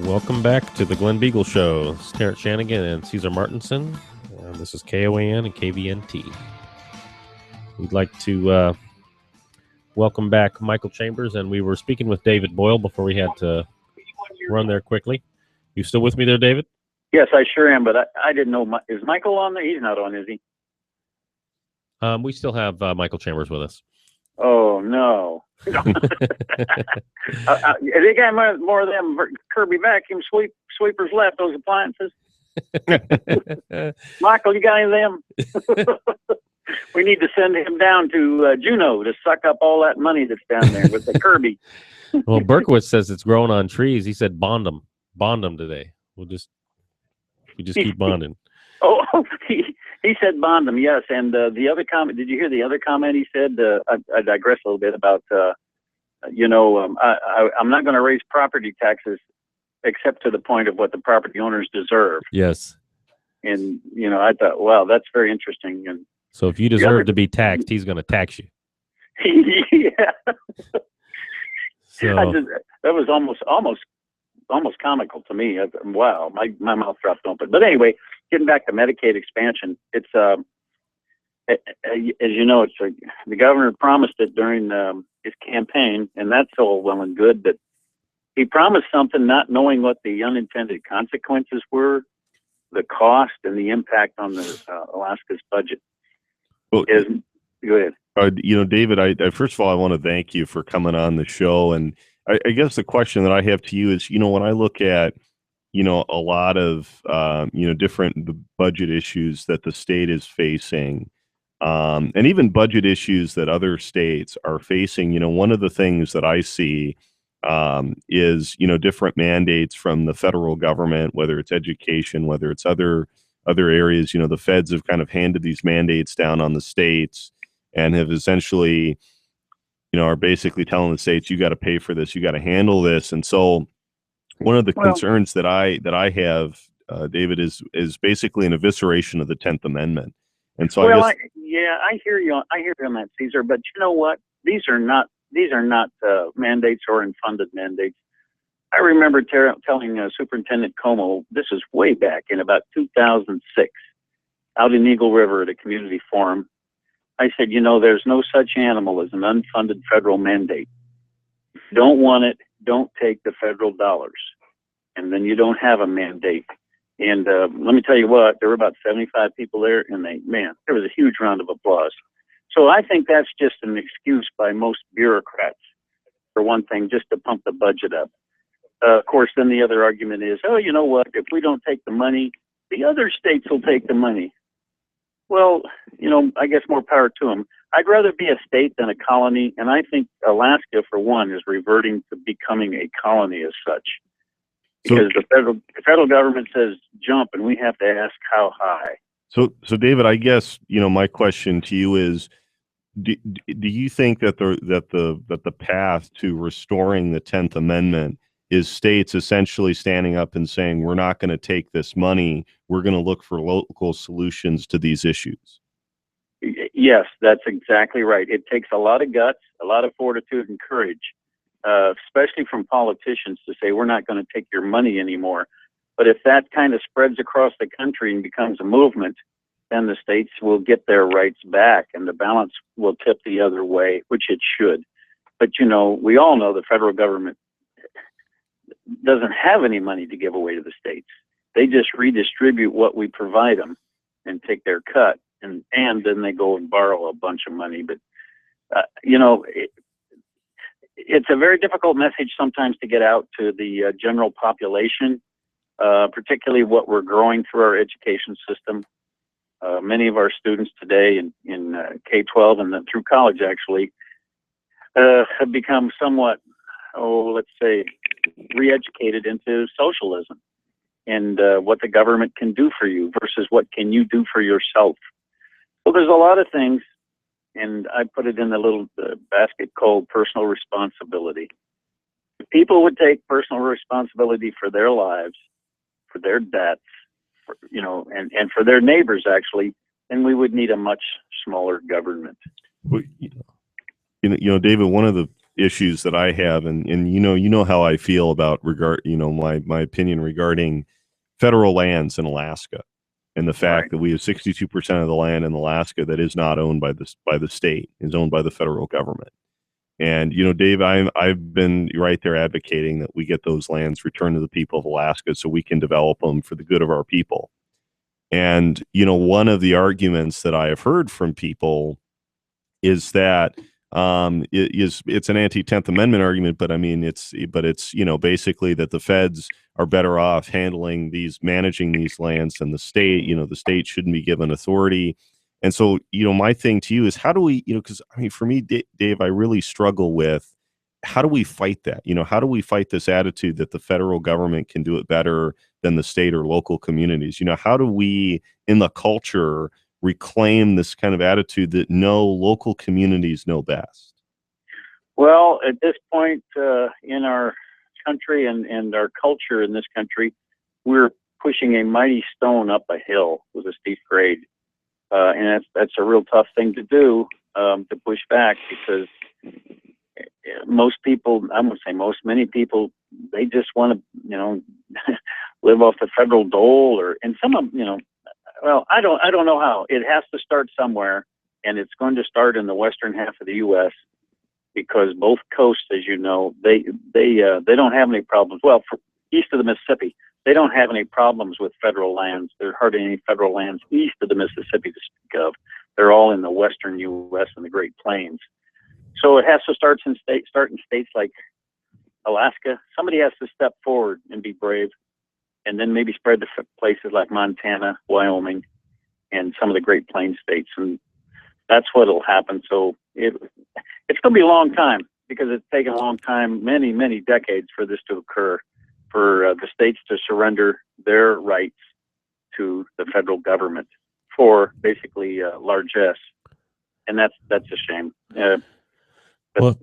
Welcome back to the Glen Biegel Show. It's Terrence Shanigan and Cesar Martinson. This is KOAN and KVNT. We'd like to welcome back Michael Chambers, and we were speaking with David Boyle before we had to run there quickly. You still with me there, David? Yes, I sure am, but I didn't know. Is Michael on there? He's not on, is he? We still have Michael Chambers with us. Oh no. They got more of them Kirby vacuum sweepers left, those appliances. Michael, you got any of them? We need to send him down to Juneau to suck up all that money that's down there with the Kirby. Well, Berkowitz says it's growing on trees. He said bond them today. We just keep bonding. Oh, he said bond them, yes. And the other comment, did you hear the other comment he said? I digress a little bit about, I'm not going to raise property taxes except to the point of what the property owners deserve. Yes. And, I thought, wow, that's very interesting. And so if you deserve to be taxed, he's going to tax you. Yeah. So that was almost comical to me. Wow, my mouth dropped open. But anyway, getting back to Medicaid expansion, it's as you know, the governor promised it during his campaign, and that's all well and good. But he promised something, not knowing what the unintended consequences were, the cost, and the impact on the Alaska's budget. Well, go ahead. David, I first of all, I want to thank you for coming on the show. And I guess the question that I have to you is, when I look at, a lot of, different budget issues that the state is facing, and even budget issues that other states are facing, one of the things that I see is, different mandates from the federal government, whether it's education, whether it's other areas. The feds have kind of handed these mandates down on the states and have essentially, are basically telling the states, you got to pay for this, you got to handle this. And so one of the concerns that I have, David, is basically an evisceration of the 10th Amendment. And so I hear you on that, Caesar, but you know what? These are not mandates or unfunded mandates. I remember telling Superintendent Como, this is way back in about 2006, out in Eagle River at a community forum. I said, there's no such animal as an unfunded federal mandate. If you don't want it, don't take the federal dollars. And then you don't have a mandate. And let me tell you what, there were about 75 people there, and there was a huge round of applause. So I think that's just an excuse by most bureaucrats, for one thing, just to pump the budget up. Of course, then the other argument is, oh, you know what, if we don't take the money, the other states will take the money. Well, I guess more power to them. I'd rather be a state than a colony, and I think Alaska, for one, is reverting to becoming a colony as such. Because the federal government says jump, and we have to ask how high. So David, I guess my question to you is: do you think that the path to restoring the 10th Amendment is states essentially standing up and saying, we're not going to take this money, we're going to look for local solutions to these issues? Yes, that's exactly right. It takes a lot of guts, a lot of fortitude and courage, especially from politicians, to say we're not going to take your money anymore. But if that kind of spreads across the country and becomes a movement, then the states will get their rights back and the balance will tip the other way, which it should. But, we all know the federal government doesn't have any money to give away to the states. They just redistribute what we provide them and take their cut. And then they go and borrow a bunch of money. But, it's a very difficult message sometimes to get out to the general population, particularly what we're growing through our education system. Many of our students today in K-12 and then through college actually have become somewhat, let's say, re-educated into socialism and what the government can do for you versus what can you do for yourself. So there's a lot of things, and I put it in the little basket called personal responsibility. If people would take personal responsibility for their lives, for their debts, and for their neighbors, actually, then we would need a much smaller government. Well, David, one of the issues that I have, and you know how I feel about my opinion regarding federal lands in Alaska, and the fact that we have 62% of the land in Alaska that is not owned by the state, is owned by the federal government. And Dave, I've been right there advocating that we get those lands returned to the people of Alaska so we can develop them for the good of our people. And one of the arguments that I have heard from people is that, it's an anti-10th Amendment argument, but I mean it's basically that the feds are better off managing these lands than the state. The state shouldn't be given authority. And so, my thing to you is, how do we, because I mean, for me, Dave, I really struggle with, how do we fight that? How do we fight this attitude that the federal government can do it better than the state or local communities? How do we, in the culture, reclaim this kind of attitude that no, local communities know best? Well, at this point in our country and our culture in this country, we're pushing a mighty stone up a hill with a steep grade. And that's a real tough thing to do, to push back, because most people, I wouldn't say most, many people, they just want to, live off the federal dole, and some of them, well, I don't know how. It has to start somewhere, and it's going to start in the western half of the U.S. because both coasts, as you know, they don't have any problems. Well, east of the Mississippi, they don't have any problems with federal lands. There are hardly any federal lands east of the Mississippi to speak of. They're all in the western U.S. and the Great Plains. So it has to start in states like Alaska. Somebody has to step forward and be brave, and then maybe spread to places like Montana, Wyoming, and some of the Great Plains states. And that's what'll happen. So it's going to be a long time, because it's taken a long time, many, many decades, for this to occur, for the states to surrender their rights to the federal government for basically largesse. And that's a shame. Well,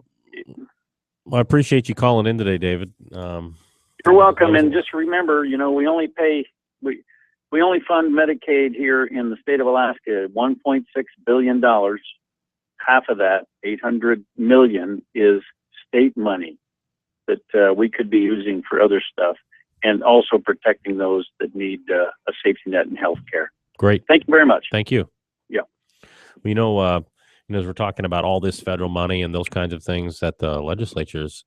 I appreciate you calling in today, David. You're welcome. And just remember, we only fund Medicaid here in the state of Alaska, $1.6 billion. Half of that, $800 million, is state money that we could be using for other stuff, and also protecting those that need a safety net in health care. Great. Thank you very much. Thank you. Yeah. As we're talking about all this federal money and those kinds of things that the legislature's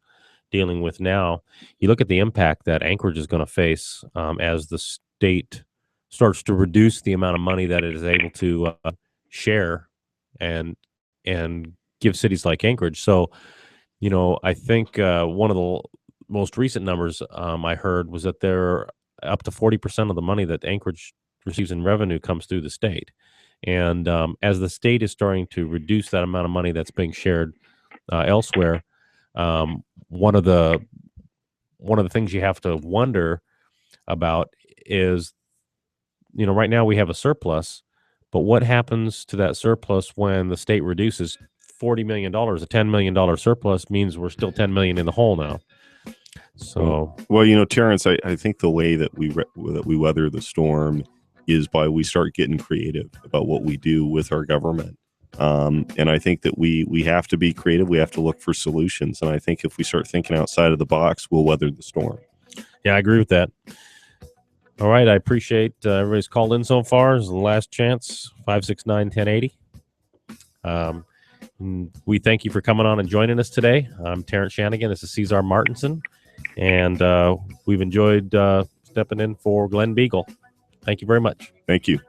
dealing with now, you look at the impact that Anchorage is going to face as the state starts to reduce the amount of money that it is able to share and give cities like Anchorage. So, I think one of the most recent numbers I heard was that they're up to 40% of the money that Anchorage receives in revenue comes through the state. And as the state is starting to reduce that amount of money that's being shared elsewhere, one of the things you have to wonder about is, right now we have a surplus, but what happens to that surplus when the state reduces $40 million? A $10 million surplus means we're still $10 million in the hole now. So, well, Terrence, I think the way that we weather the storm is by we start getting creative about what we do with our government. And I think that we have to be creative. We have to look for solutions. And I think if we start thinking outside of the box, we'll weather the storm. Yeah, I agree with that. All right. I appreciate everybody's called in so far. This is the last chance, 569-1080. We thank you for coming on and joining us today. I'm Terrence Shanigan. This is Cesar Martinson. And we've enjoyed stepping in for Glen Biegel. Thank you very much. Thank you.